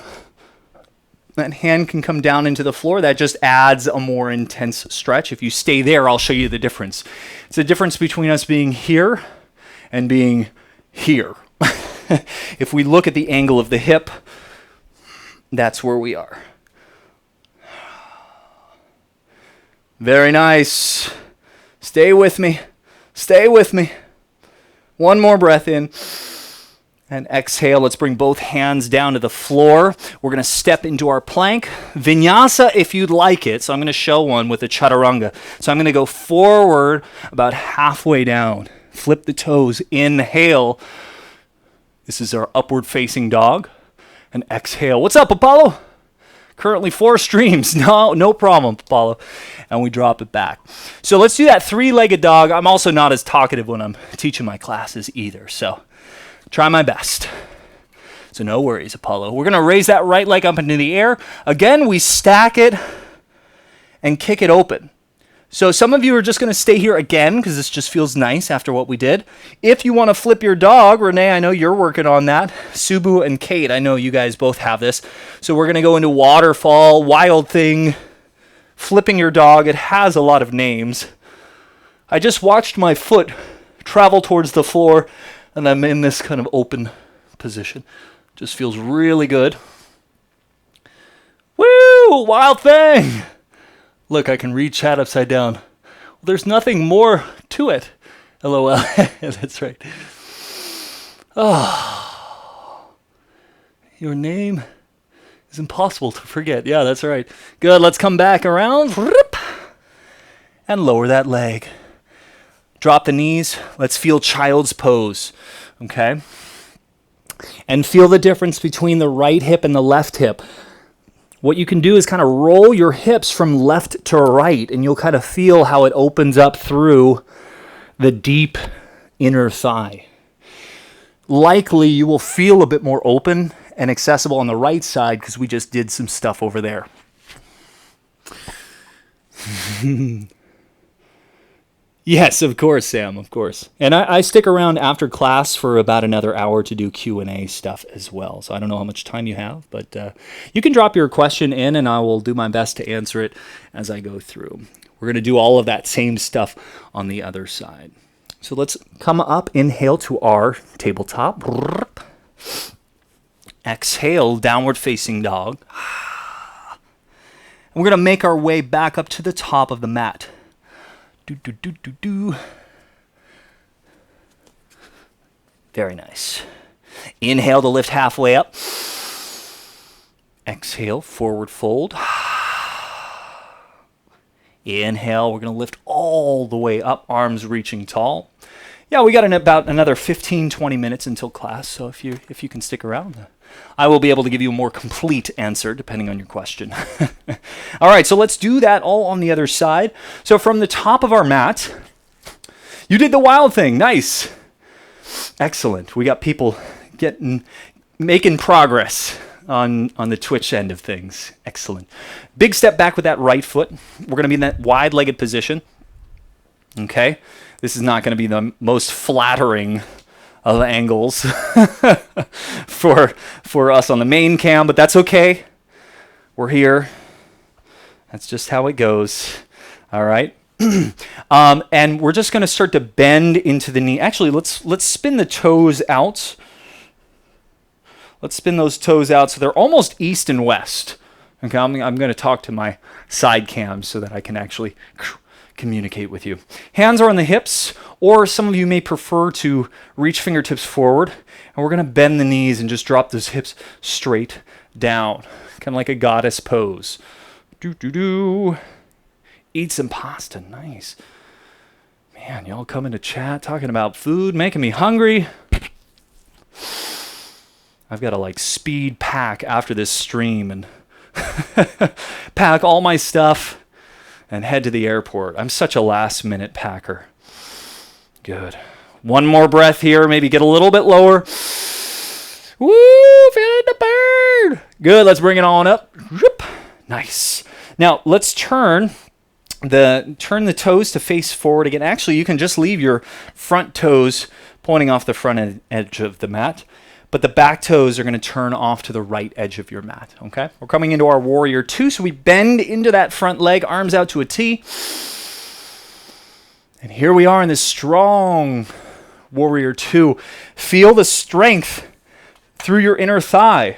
That hand can come down into the floor. That just adds a more intense stretch. If you stay there, I'll show you the difference. It's the difference between us being here and being here. If we look at the angle of the hip, that's where we are. Very nice. Stay with me. Stay with me. One more breath in. And exhale. Let's bring both hands down to the floor. We're going to step into our plank. Vinyasa if you'd like it. So I'm going to show one with the chaturanga. So I'm going to go forward about halfway down. Flip the toes. Inhale. This is our upward facing dog. And exhale. What's up, Apollo? Currently 4 streams. No problem, Apollo. And we drop it back. So let's do that 3-legged dog. I'm also not as talkative when I'm teaching my classes either. So try my best. So no worries, Apollo. We're going to raise that right leg up into the air. Again, we stack it and kick it open. So some of you are just going to stay here again because this just feels nice after what we did. If you want to flip your dog, Renee, I know you're working on that. Subu and Kate, I know you guys both have this. So we're going to go into waterfall, wild thing, flipping your dog. It has a lot of names. I just watched my foot travel towards the floor, and I'm in this kind of open position. Just feels really good. Woo! Wild thing! Look, I can read chat upside down. Well, there's nothing more to it. LOL. That's right. Oh. Your name is impossible to forget. Yeah, that's right. Good. Let's come back around. And lower that leg. Drop the knees. Let's feel child's pose, okay? And feel the difference between the right hip and the left hip. What you can do is kind of roll your hips from left to right, and you'll kind of feel how it opens up through the deep inner thigh. Likely, you will feel a bit more open and accessible on the right side because we just did some stuff over there. Yes, of course, Sam, of course. And I stick around after class for about another hour to do Q&A stuff as well. So I don't know how much time you have, but you can drop your question in and I will do my best to answer it as I go through. We're going to do all of that same stuff on the other side. So let's come up, inhale to our tabletop. Exhale, downward facing dog. And we're going to make our way back up to the top of the mat. Very nice. Inhale to lift halfway up. Exhale, forward fold. Inhale, we're going to lift all the way up, arms reaching tall. Yeah, we got about another 15-20 minutes until class, so if you can stick around, I will be able to give you a more complete answer depending on your question. All right, so let's do that all on the other side. So from the top of our mat, you did the wild thing. Nice. Excellent. We got people making progress. on the twitch end of things. Excellent. Big step back with that right foot. We're going to be in that wide-legged position. Okay? This is not going to be the most flattering of angles for us on the main cam, but that's okay. We're here. That's just how it goes. All right? And we're just going to start to bend into the knee. Actually, let's spin the toes out. Let's spin those toes out so they're almost east and west. Okay, I'm going to talk to my side cams so that I can actually communicate with you. Hands are on the hips, or some of you may prefer to reach fingertips forward. And we're going to bend the knees and just drop those hips straight down, kind of like a goddess pose. Do. Eat some pasta. Nice. Man, y'all coming to chat, talking about food, making me hungry. I've got to speed pack after this stream and pack all my stuff and head to the airport. I'm such a last minute packer. Good. One more breath here, maybe get a little bit lower. Woo, feeling the bird. Good, let's bring it on up. Nice. Now, let's turn the toes to face forward again. Actually, you can just leave your front toes pointing off the front edge of the mat. But the back toes are going to turn off to the right edge of your mat, okay? We're coming into our warrior two, so we bend into that front leg, arms out to a T. And here we are in this strong warrior two. Feel the strength through your inner thigh.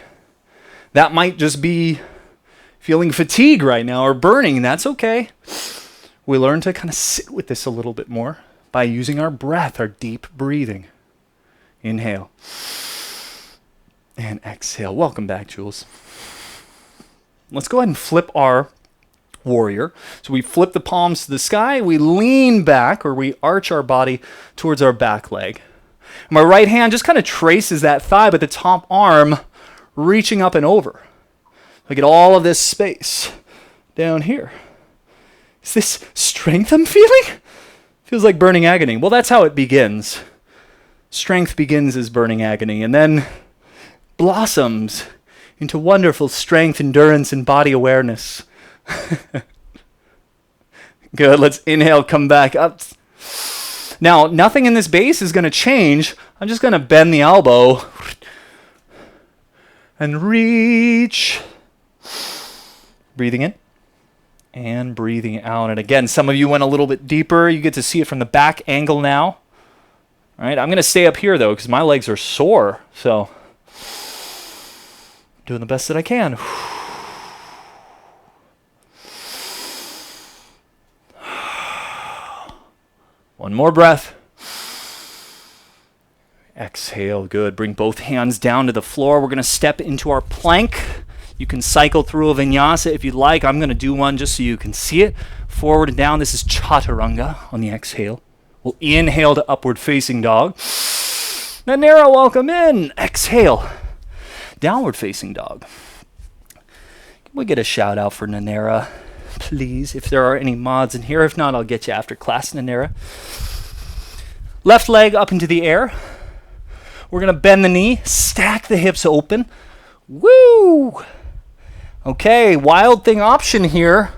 That might just be feeling fatigue right now or burning. That's okay. We learn to kind of sit with this a little bit more by using our breath, our deep breathing. Inhale. And exhale. Welcome back, Jules. Let's go ahead and flip our warrior. So we flip the palms to the sky. We lean back, or we arch our body towards our back leg. My right hand just kind of traces that thigh, but the top arm reaching up and over. I get all of this space down here. Is this strength I'm feeling? Feels like burning agony. Well, that's how it begins. Strength begins as burning agony, and then blossoms into wonderful strength, endurance, and body awareness. Good, let's inhale, come back up. Now, nothing in this base is going to change. I'm just going to bend the elbow and reach. Breathing in and breathing out. And again, some of you went a little bit deeper. You get to see it from the back angle now. All right, I'm going to stay up here, though, because my legs are sore. So doing the best that I can. One more breath. Exhale, good. Bring both hands down to the floor. We're going to step into our plank. You can cycle through a vinyasa if you'd like. I'm going to do one just so you can see it. Forward and down. This is chaturanga on the exhale. We'll inhale to upward facing dog. Nanera, welcome in. Exhale. Downward facing dog. Can we get a shout out for Nanera, please, if there are any mods in here? If not, I'll get you after class, Nanera. Left leg up into the air. We're going to bend the knee, stack the hips open. Woo! Okay, wild thing option here.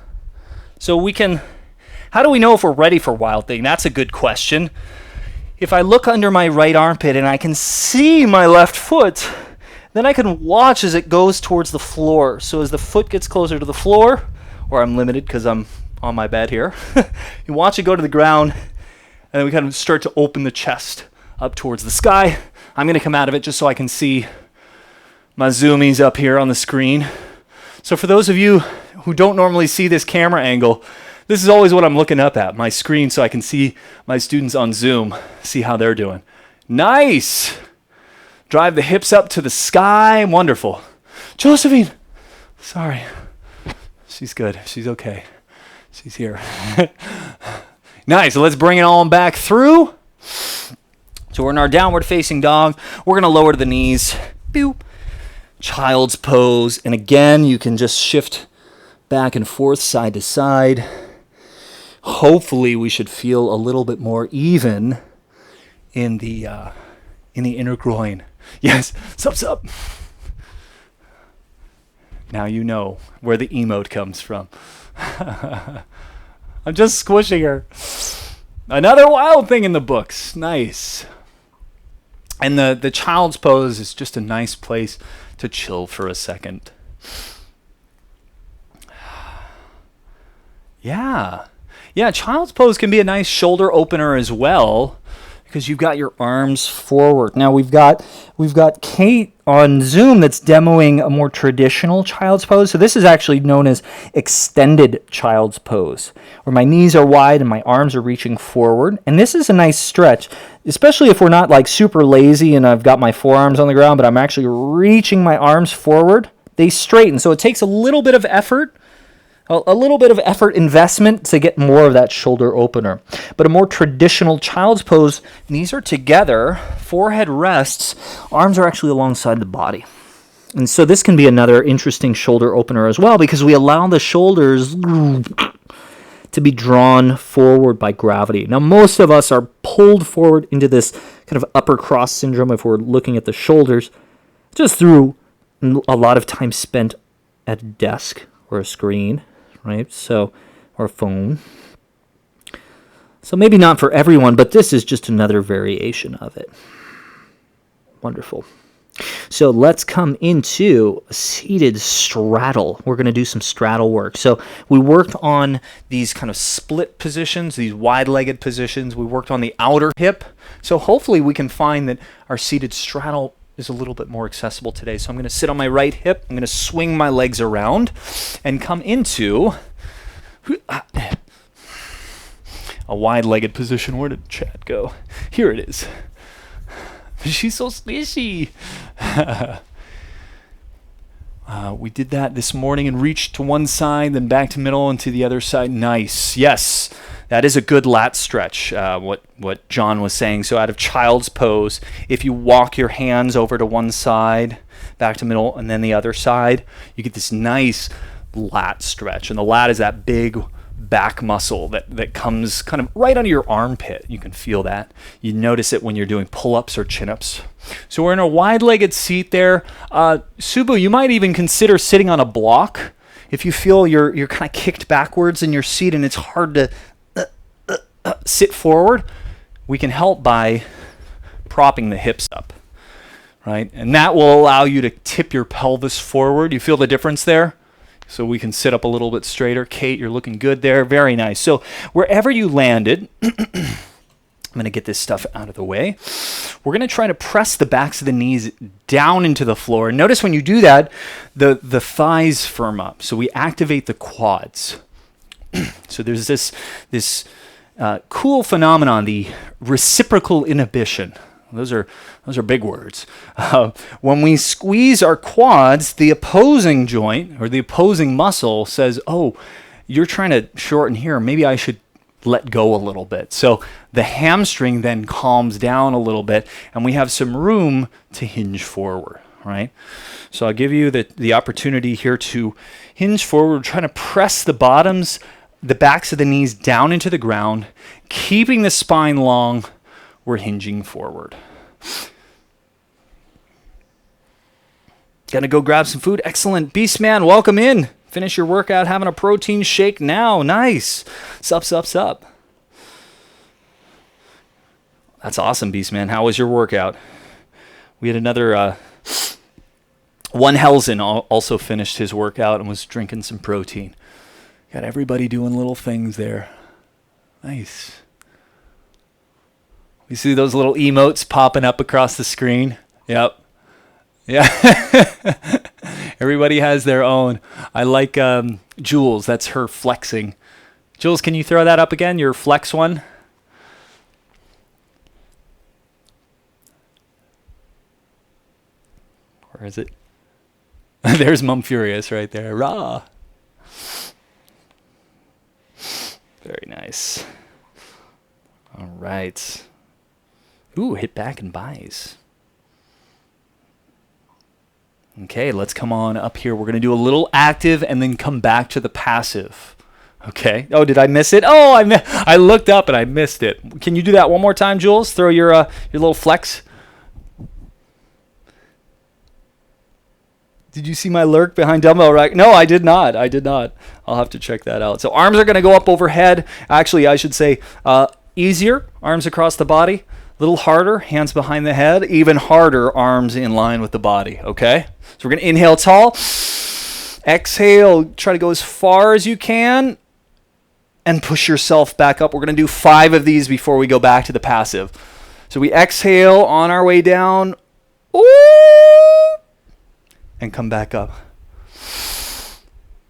So we can, how do we know if we're ready for wild thing? That's a good question. If I look under my right armpit and I can see my left foot, then I can watch as it goes towards the floor. So as the foot gets closer to the floor, or I'm limited because I'm on my bed here, you watch it go to the ground, and then we kind of start to open the chest up towards the sky. I'm going to come out of it just so I can see my zoomies up here on the screen. So for those of you who don't normally see this camera angle, this is always what I'm looking up at, my screen, so I can see my students on Zoom, see how they're doing. Nice! Drive the hips up to the sky. Wonderful. Josephine! Sorry. She's good. She's okay. She's here. Nice. So let's bring it on back through. So we're in our downward facing dog. We're going to lower the knees. Boop. Child's pose. And again, you can just shift back and forth, side to side. Hopefully, we should feel a little bit more even in the inner groin. Yes. Sup. Now you know where the emote comes from. I'm just squishing her. Another wild thing in the books. Nice. And the child's pose is just a nice place to chill for a second. Yeah. Yeah, child's pose can be a nice shoulder opener as well, because you've got your arms forward. Now we've got Kate on Zoom that's demoing a more traditional child's pose. So this is actually known as extended child's pose, where my knees are wide and my arms are reaching forward. And this is a nice stretch, especially if we're not like super lazy and I've got my forearms on the ground, but I'm actually reaching my arms forward. They straighten. So it takes a little bit of effort. A little bit of effort investment to get more of that shoulder opener. But a more traditional child's pose, knees are together, forehead rests, arms are actually alongside the body. And so this can be another interesting shoulder opener as well, because we allow the shoulders to be drawn forward by gravity. Now, most of us are pulled forward into this kind of upper cross syndrome if we're looking at the shoulders, just through a lot of time spent at a desk or a screen. Right? So, or a phone. So maybe not for everyone, but this is just another variation of it. Wonderful. So let's come into a seated straddle. We're going to do some straddle work. So we worked on these kind of split positions, these wide-legged positions. We worked on the outer hip. So hopefully we can find that our seated straddle is a little bit more accessible today. So I'm going to sit on my right hip. I'm going to swing my legs around and come into a wide-legged position. Where did Chad go? Here it is. She's so squishy. We did that this morning and reached to one side, then back to middle and to the other side. Nice. Yes. That is a good lat stretch, what John was saying. So out of child's pose, if you walk your hands over to one side, back to middle, and then the other side, you get this nice lat stretch. And the lat is that big back muscle that comes kind of right under your armpit. You can feel that. You notice it when you're doing pull-ups or chin-ups. So we're in a wide-legged seat there. Subu, you might even consider sitting on a block. If you feel you're kind of kicked backwards in your seat and it's hard to sit forward, we can help by propping the hips up, right? And that will allow you to tip your pelvis forward. You feel the difference there? So we can sit up a little bit straighter. Kate, you're looking good there. Very nice. So wherever you landed, I'm going to get this stuff out of the way. We're going to try to press the backs of the knees down into the floor. And notice when you do that, the thighs firm up. So we activate the quads. So there's this cool phenomenon, the reciprocal inhibition. Those are big words. When we squeeze our quads, the opposing joint or the opposing muscle says, oh, you're trying to shorten here. Maybe I should let go a little bit. So the hamstring then calms down a little bit, and we have some room to hinge forward, right? So I'll give you the opportunity here to hinge forward. We're trying to press the backs of the knees down into the ground, keeping the spine long. We're hinging forward. Gonna go grab some food. Excellent. Beastman, welcome in. Finish your workout, having a protein shake now. Nice. Sup. That's awesome, Beastman. How was your workout? We had another... One Helsen also finished his workout and was drinking some protein. Got everybody doing little things there. Nice. You see those little emotes popping up across the screen? Yep. Yeah. Everybody has their own. I like Jules. That's her flexing. Jules, can you throw that up again? Your flex one? Where is it? There's Mum Furious right there. Rah. Very nice. All right. Ooh, hit back and buys. Okay, let's come on up here. We're going to do a little active and then come back to the passive. Okay. Oh, did I miss it? Oh, I looked up and I missed it. Can you do that one more time, Jules? Throw your little flex. Did you see my lurk behind dumbbell rack? No, I did not. I'll have to check that out. So arms are going to go up overhead. Actually, I should say easier. Arms across the body. A little harder. Hands behind the head. Even harder. Arms in line with the body. Okay? So we're going to inhale tall. Exhale. Try to go as far as you can. And push yourself back up. We're going to do 5 of these before we go back to the passive. So we exhale on our way down. Ooh! And come back up.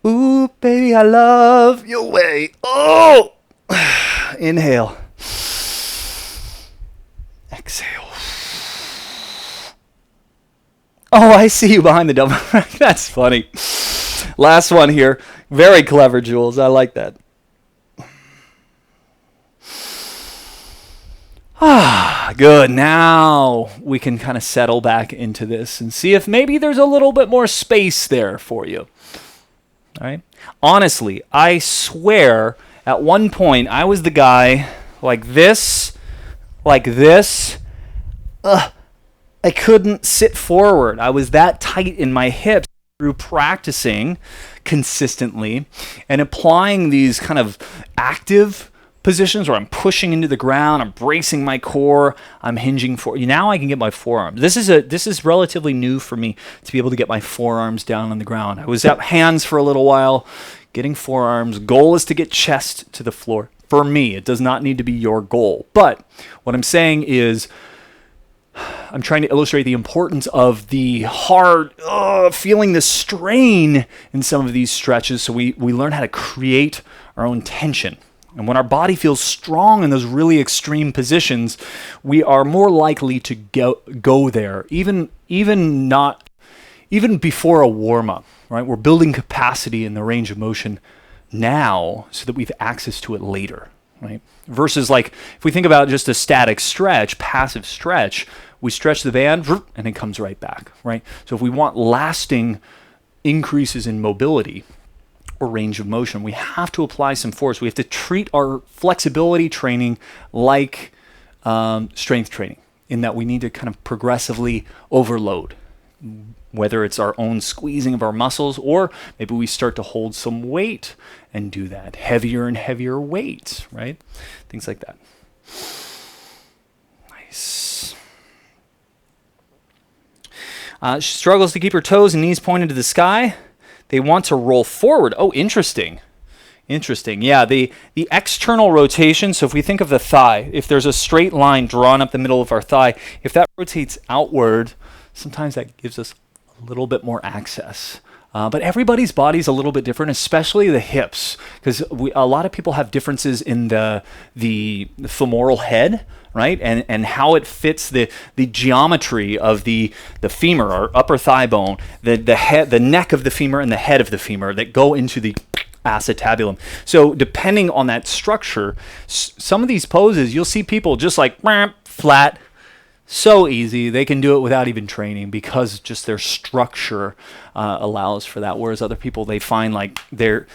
Ooh, baby, I love your way. Oh! Inhale. Exhale. Oh, I see you behind the dumbbell rack. That's funny. Last one here. Very clever, Jules. I like that. Good. Now we can kind of settle back into this and see if maybe there's a little bit more space there for you. All right. Honestly, I swear at one point I was the guy like this. I couldn't sit forward. I was that tight in my hips through practicing consistently and applying these kind of active positions where I'm pushing into the ground, I'm bracing my core, I'm hinging for. Now I can get my forearms. This is relatively new for me to be able to get my forearms down on the ground. I was at hands for a little while, getting forearms. Goal is to get chest to the floor. For me, it does not need to be your goal. But what I'm saying is I'm trying to illustrate the importance of the hard, feeling the strain in some of these stretches so we learn how to create our own tension. And when our body feels strong in those really extreme positions, we are more likely to go there, even before a warm-up, right? We're building capacity in the range of motion now so that we have access to it later, right? Versus like, if we think about just a static stretch, passive stretch, we stretch the band and it comes right back, right? So if we want lasting increases in mobility, or range of motion, we have to apply some force. We have to treat our flexibility training like strength training, in that we need to kind of progressively overload, whether it's our own squeezing of our muscles, or maybe we start to hold some weight and do that, heavier and heavier weights, right? Things like that. Nice. She struggles to keep her toes and knees pointed to the sky. They want to roll forward. Oh, interesting. Yeah, the external rotation, so if we think of the thigh, if there's a straight line drawn up the middle of our thigh, if that rotates outward, sometimes that gives us a little bit more access. But everybody's body's a little bit different, especially the hips, because a lot of people have differences in the femoral head, right? And how it fits the geometry of the femur or upper thigh bone, the head, the neck of the femur and the head of the femur that go into the acetabulum. So depending on that structure, some of these poses, you'll see people just like flat, so easy. They can do it without even training because just their structure allows for that. Whereas other people, they find like their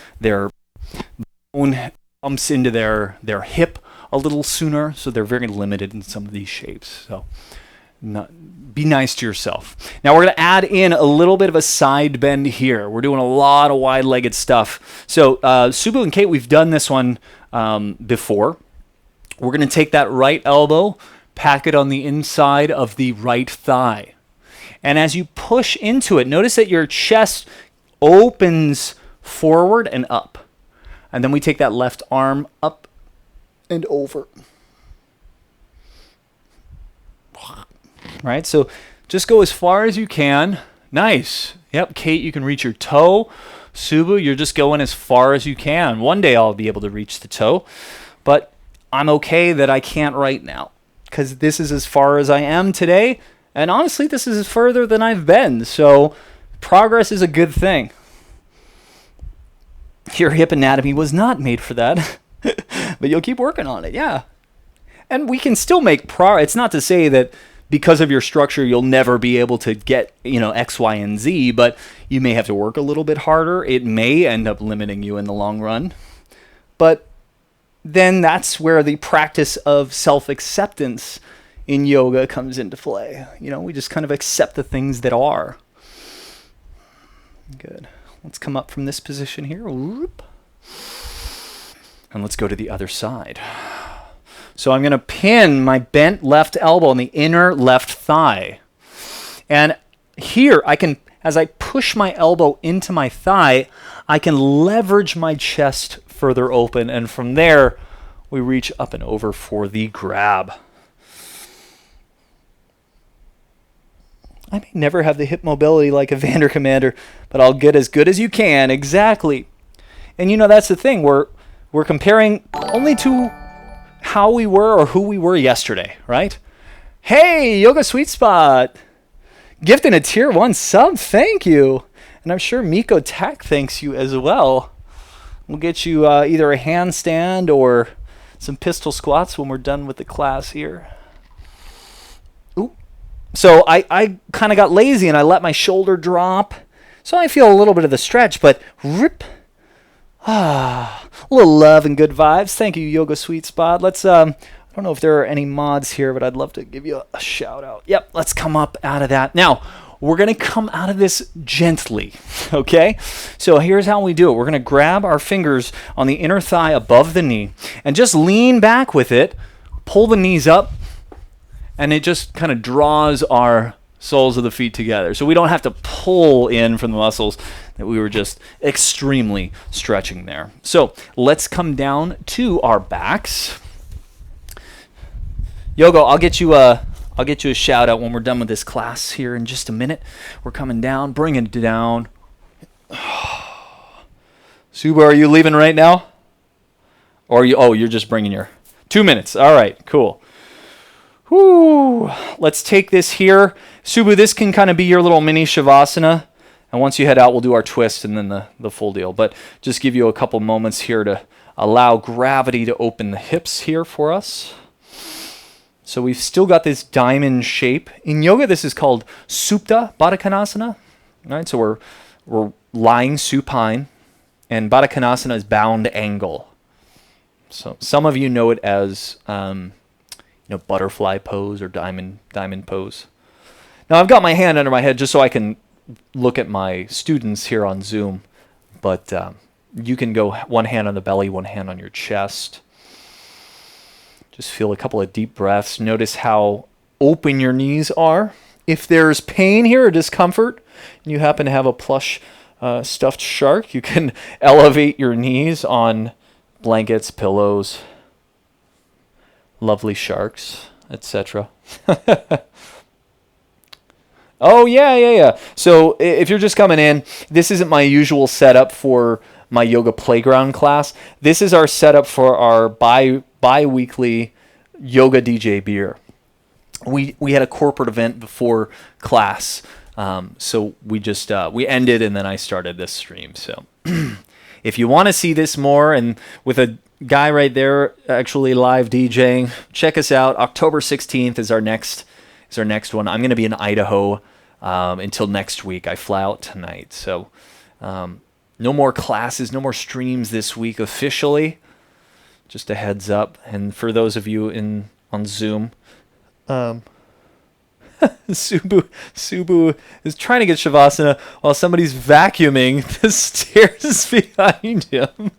bone bumps into their hip a little sooner, so they're very limited in some of these shapes. So be nice to yourself. Now we're going to add in a little bit of a side bend here. We're doing a lot of wide-legged stuff. So Subu and Kate, we've done this one before. We're going to take that right elbow, pack it on the inside of the right thigh. And as you push into it, notice that your chest opens forward and up. And then we take that left arm up and over. Right? So just go as far as you can. Nice. Yep, Kate, you can reach your toe. Subu, you're just going as far as you can. One day I'll be able to reach the toe, but I'm okay that I can't right now, because this is as far as I am today, and honestly, this is further than I've been, so progress is a good thing. Your hip anatomy was not made for that, but you'll keep working on it, yeah. And we can still make progress. It's not to say that because of your structure, you'll never be able to get, X, Y, and Z, but you may have to work a little bit harder. It may end up limiting you in the long run, but then that's where the practice of self-acceptance in yoga comes into play. We just kind of accept the things that are. Good. Let's come up from this position here. Whoop. And let's go to the other side. So I'm going to pin my bent left elbow on the inner left thigh. And here I can, as I push my elbow into my thigh, I can leverage my chest further open. And from there, we reach up and over for the grab. I may never have the hip mobility like Evander Commander, but I'll get as good as you can. Exactly. And that's the thing. We're comparing only to how we were or who we were yesterday, right? Hey, Yoga Sweet Spot. Gifting a tier 1 sub. Thank you. And I'm sure Miko Tech thanks you as well. We'll get you either a handstand or some pistol squats when we're done with the class here. Ooh. So I kind of got lazy and I let my shoulder drop. So I feel a little bit of the stretch, but rip. A little love and good vibes. Thank you, Yoga Sweet Spot. Let's, I don't know if there are any mods here, but I'd love to give you a shout out. Yep, let's come up out of that. Now, we're going to come out of this gently, okay? So here's how we do it. We're going to grab our fingers on the inner thigh above the knee and just lean back with it, pull the knees up, and it just kind of draws our soles of the feet together. So we don't have to pull in from the muscles that we were just extremely stretching there. So let's come down to our backs. Yogo, I'll get you a shout out when we're done with this class here in just a minute. We're coming down, bringing it down. Suba, are you leaving right now? Or you're just bringing your 2 minutes. All right, cool. Whoo. Let's take this here. Subu, this can kind of be your little mini Shavasana. And once you head out, we'll do our twist and then the full deal. But just give you a couple moments here to allow gravity to open the hips here for us. So we've still got this diamond shape. In yoga, this is called Supta Baddha Konasana. All right, so we're lying supine, and Baddha Konasana is bound angle. So some of you know it as butterfly pose or diamond pose. Now I've got my hand under my head just so I can look at my students here on Zoom, but you can go one hand on the belly, one hand on your chest. Just feel a couple of deep breaths. Notice how open your knees are. If there's pain here or discomfort, and you happen to have a plush stuffed shark, you can elevate your knees on blankets, pillows, lovely sharks, etc. Oh, yeah. So if you're just coming in, this isn't my usual setup for my yoga playground class. This is our setup for our bi-weekly yoga DJ beer. We had a corporate event before class, so we just we ended and then I started this stream. So if you want to see this more and with a guy right there actually live DJing, check us out. October 16th is our next one. I'm going to be in Idaho until next week. I fly out tonight, so no more classes, no more streams this week officially. Just a heads up. And for those of you on Zoom, Subu is trying to get Shavasana while somebody's vacuuming the stairs behind him.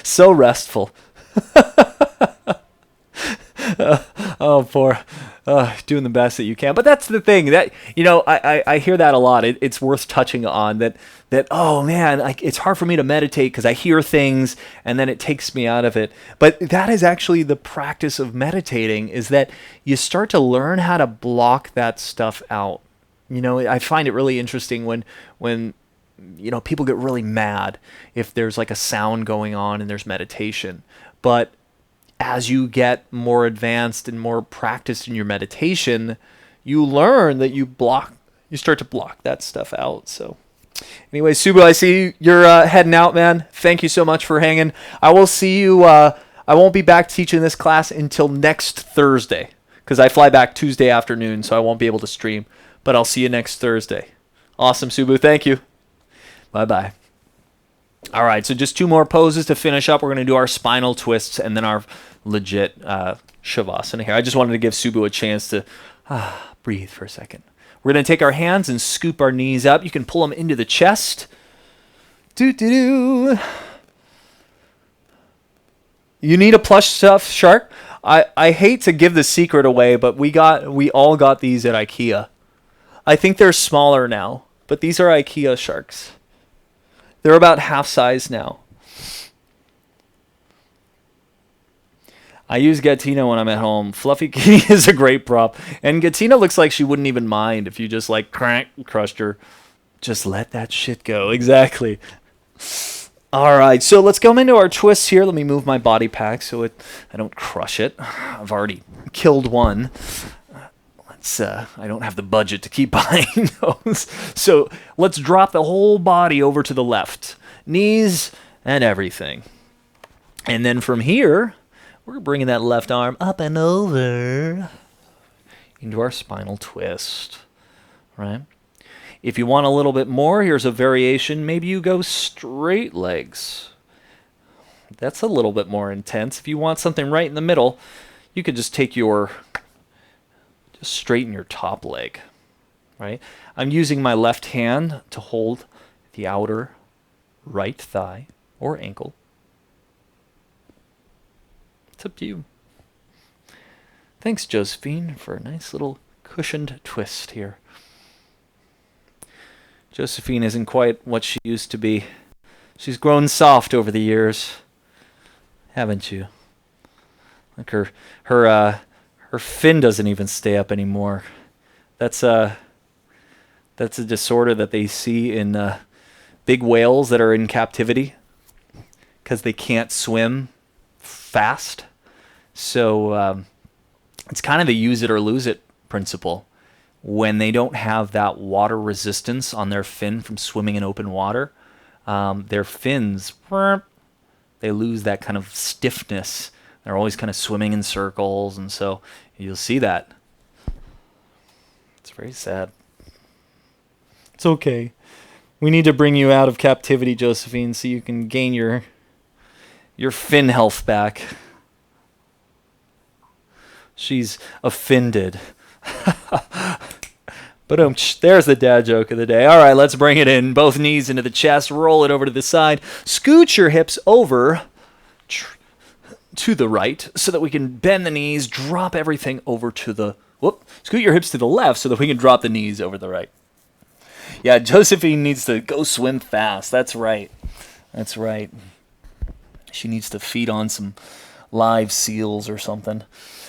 So restful. Oh, poor. Doing the best that you can. But that's the thing that, I hear that a lot. It's worth touching on that, oh man, it's hard for me to meditate because I hear things and then it takes me out of it. But that is actually the practice of meditating, is that you start to learn how to block that stuff out. I find it really interesting when people get really mad if there's like a sound going on and there's meditation. But as you get more advanced and more practiced in your meditation, you learn that you start to block that stuff out. So anyway, Subu, I see you're heading out, man. Thank you so much for hanging. I will see you. I won't be back teaching this class until next Thursday because I fly back Tuesday afternoon, so I won't be able to stream. But I'll see you next Thursday. Awesome, Subu. Thank you. Bye-bye. All right, so just 2 more poses to finish up. We're going to do our spinal twists and then our legit Shavasana here. I just wanted to give Subu a chance to breathe for a second. We're going to take our hands and scoop our knees up. You can pull them into the chest. Do-do-do. You need a plush stuffed shark? I hate to give the secret away, but we all got these at IKEA. I think they're smaller now, but these are IKEA sharks. They're about half size now. I use Gatina when I'm at home. Fluffy Kitty is a great prop. And Gatina looks like she wouldn't even mind if you just like crushed her. Just let that shit go. Exactly. All right, so let's go into our twists here. Let me move my body pack so I don't crush it. I've already killed one. I don't have the budget to keep buying those. So let's drop the whole body over to the left. Knees and everything. And then from here, we're bringing that left arm up and over into our spinal twist, right? If you want a little bit more, here's a variation. Maybe you go straight legs. That's a little bit more intense. If you want something right in the middle, you could just just straighten your top leg, right? I'm using my left hand to hold the outer right thigh or ankle. It's up to you. Thanks, Josephine, for a nice little cushioned twist here. Josephine isn't quite what she used to be. She's grown soft over the years, haven't you? Like her fin doesn't even stay up anymore. That's a disorder that they see in big whales that are in captivity because they can't swim fast. So it's kind of the use it or lose it principle. When they don't have that water resistance on their fin from swimming in open water, their fins, they lose that kind of stiffness. They're always kind of swimming in circles, and so you'll see that. It's very sad. It's okay. We need to bring you out of captivity, Josephine, so you can gain your fin health back. She's offended. But there's the dad joke of the day. All right, let's bring it in. Both knees into the chest. Roll it over to the side. Scoot your hips over to the right so that we can bend the knees. Drop everything over to the... Scoot your hips to the left so that we can drop the knees over the right. Yeah, Josephine needs to go swim fast. That's right. That's right. She needs to feed on some live seals or something.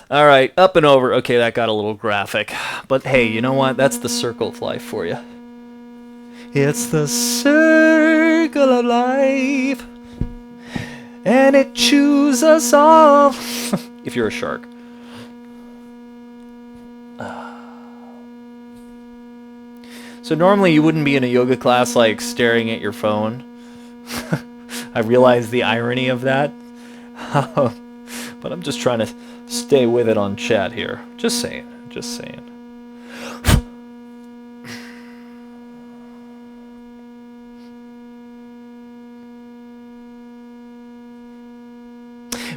All right, up and over. Okay, that got a little graphic. But hey, you know what? That's the circle of life for you. It's the circle of life. And it chews us all. If you're a shark. So normally you wouldn't be in a yoga class like staring at your phone. I realize the irony of that. But I'm just trying to stay with it on chat here. Just saying. Just saying.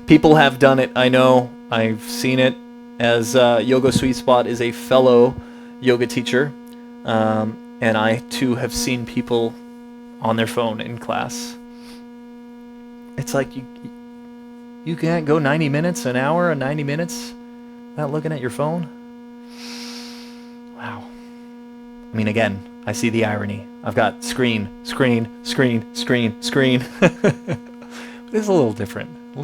People have done it. I know. I've seen it. As Yoga Sweet Spot is a fellow yoga teacher. And I, too, have seen people on their phone in class. It's like you can't go 90 minutes, an hour, 90 minutes without looking at your phone? Wow. I mean, again, I see the irony. I've got screen. But it's a little different.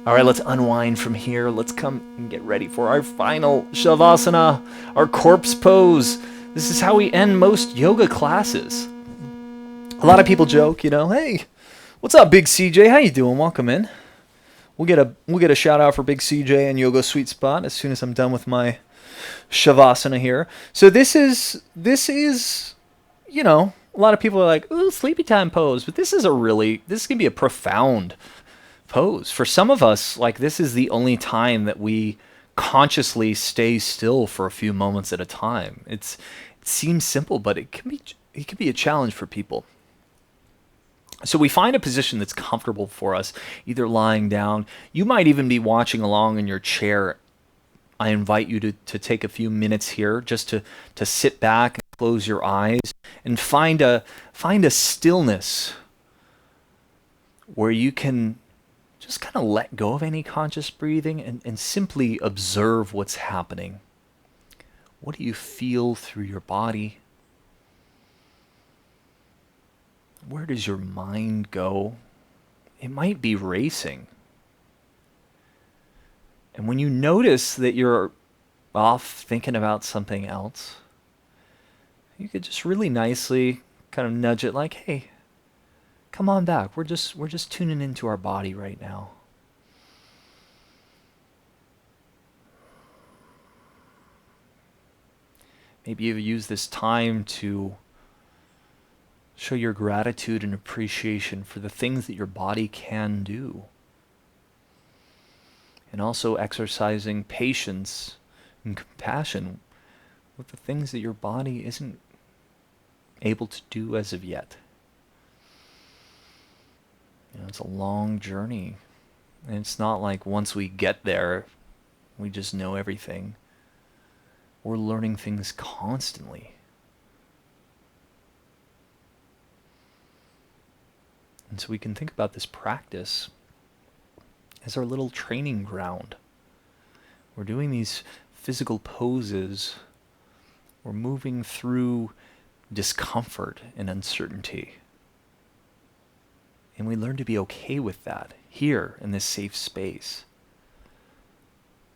All right, let's unwind from here. Let's come and get ready for our final Shavasana, our corpse pose. This is how we end most yoga classes. A lot of people joke, hey, what's up, Big CJ? How you doing? Welcome in. We'll get a shout out for Big CJ and Yoga Sweet Spot as soon as I'm done with my Shavasana here. So this is a lot of people are like, ooh, sleepy time pose, but this can be a profound pose. For some of us, like, this is the only time that we consciously stay still for a few moments at a time. It seems simple, but it can be a challenge for people. So we find a position that's comfortable for us, either lying down. You might even be watching along in your chair I invite you to take a few minutes here just to sit back and close your eyes and find a stillness where you can just kind of let go of any conscious breathing and simply observe what's happening. What do you feel through your body? Where does your mind go? It might be racing. And when you notice that you're off thinking about something else, you could just really nicely kind of nudge it like, hey, come on back. We're just tuning into our body right now. Maybe you use this time to show your gratitude and appreciation for the things that your body can do. And also exercising patience and compassion with the things that your body isn't able to do as of yet. It's a long journey. And it's not like once we get there, we just know everything. We're learning things constantly. And so we can think about this practice as our little training ground. We're doing these physical poses. We're moving through discomfort and uncertainty. And we learn to be okay with that here in this safe space,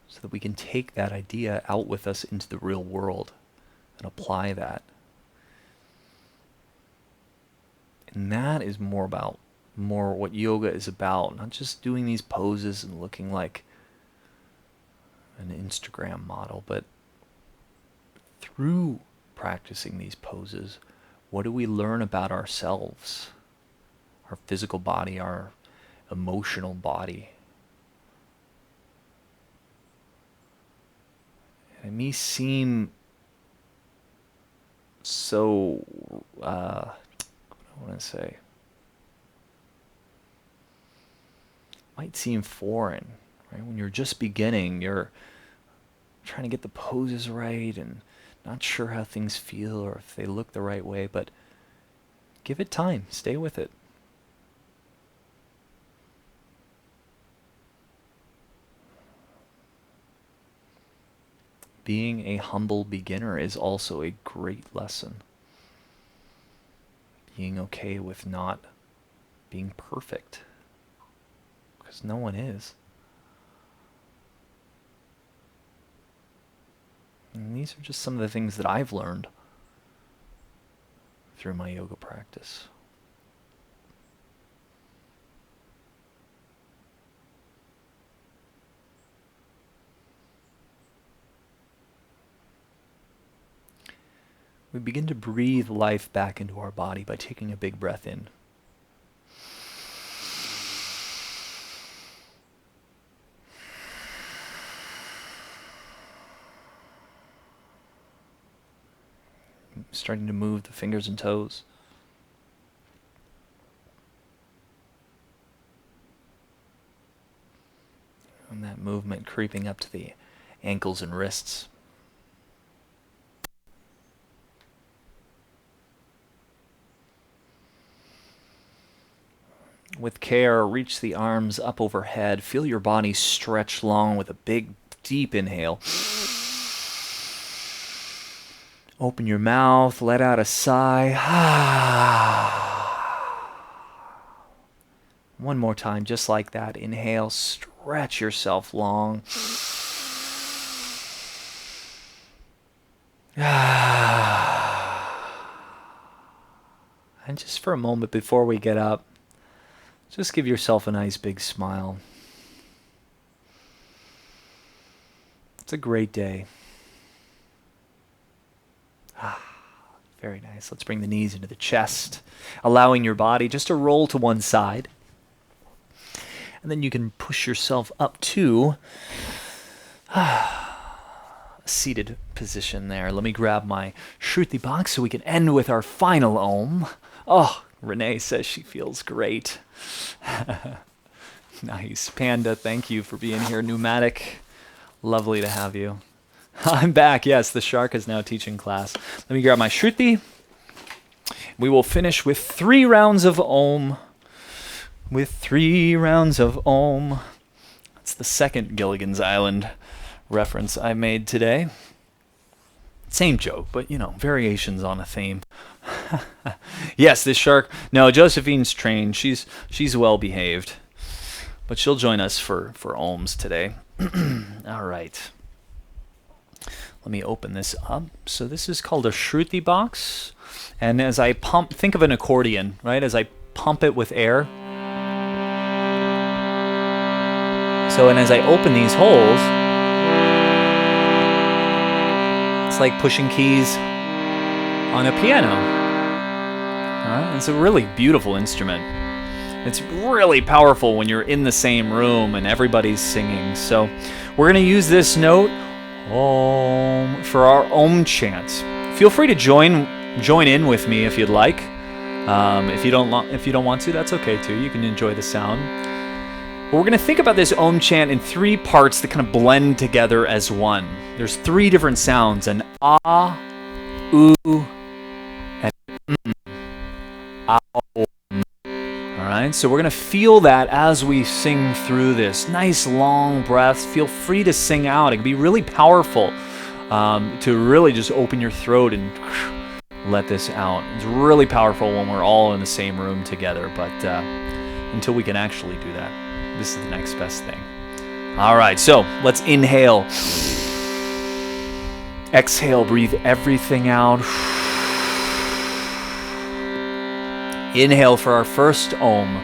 so that we can take that idea out with us into the real world and apply that. And that is more what yoga is about, not just doing these poses and looking like an Instagram model, but through practicing these poses, what do we learn about ourselves, our physical body, our emotional body? It may seem so, what do I want to say? Might seem foreign, right? When you're just beginning, you're trying to get the poses right and not sure how things feel or if they look the right way, but give it time, stay with it. Being a humble beginner is also a great lesson. Being okay with not being perfect, because no one is. And these are just some of the things that I've learned through my yoga practice. We begin to breathe life back into our body by taking a big breath in. Starting to move the fingers and toes. And that movement creeping up to the ankles and wrists. With care, reach the arms up overhead. Feel your body stretch long with a big, deep inhale. Open your mouth, let out a sigh. One more time, just like that. Inhale, stretch yourself long. And just for a moment before we get up, just give yourself a nice big smile. It's a great day. Very nice. Let's bring the knees into the chest, allowing your body just to roll to one side. And then you can push yourself up to a seated position there. Let me grab my Shruti box so we can end with our final Om. Oh, Renee says she feels great. Nice. Panda, thank you for being here. Pneumatic Lovely to have you. I'm back. Yes, the shark is now teaching class. Let me grab my Shruti. We will finish with 3 rounds of Om. With 3 rounds of Om. That's the second Gilligan's Island reference I made today. Same joke, but variations on a theme. Yes, this shark. No, Josephine's trained. She's well behaved, but she'll join us for Ohms today. All right. Let me open this up. So this is called a Shruti box, and as I pump, think of an accordion, right? As I pump it with air. So, and as I open these holes, it's like pushing keys on a piano. All right? It's a really beautiful instrument. It's really powerful when you're in the same room and everybody's singing. So we're going to use this note Om for our Om chant. Feel free to join in with me if you'd like. If you don't want to, that's okay too. You can enjoy the sound. But we're going to think about this Om chant in 3 parts that kind of blend together as one. There's 3 different sounds, an ah, oo, and ah. All right, so we're going to feel that as we sing through this. Nice long breaths. Feel free to sing out. It can be really powerful to really just open your throat and let this out. It's really powerful when we're all in the same room together, but until we can actually do that, this is the next best thing. All right, so let's inhale. Exhale, breathe everything out. Inhale for our first Om.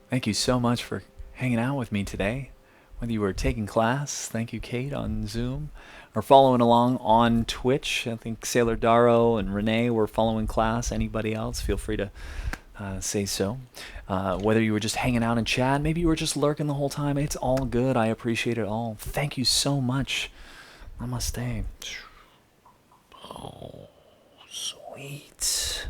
Thank you so much for hanging out with me today. Whether you were taking class, thank you, Kate, on Zoom, or following along on Twitch. I think Sailor Darrow and Renee were following class. Anybody else, feel free to say so. Whether you were just hanging out in chat, maybe you were just lurking the whole time, it's all good. I appreciate it all. Thank you so much. Namaste. Oh, sweet.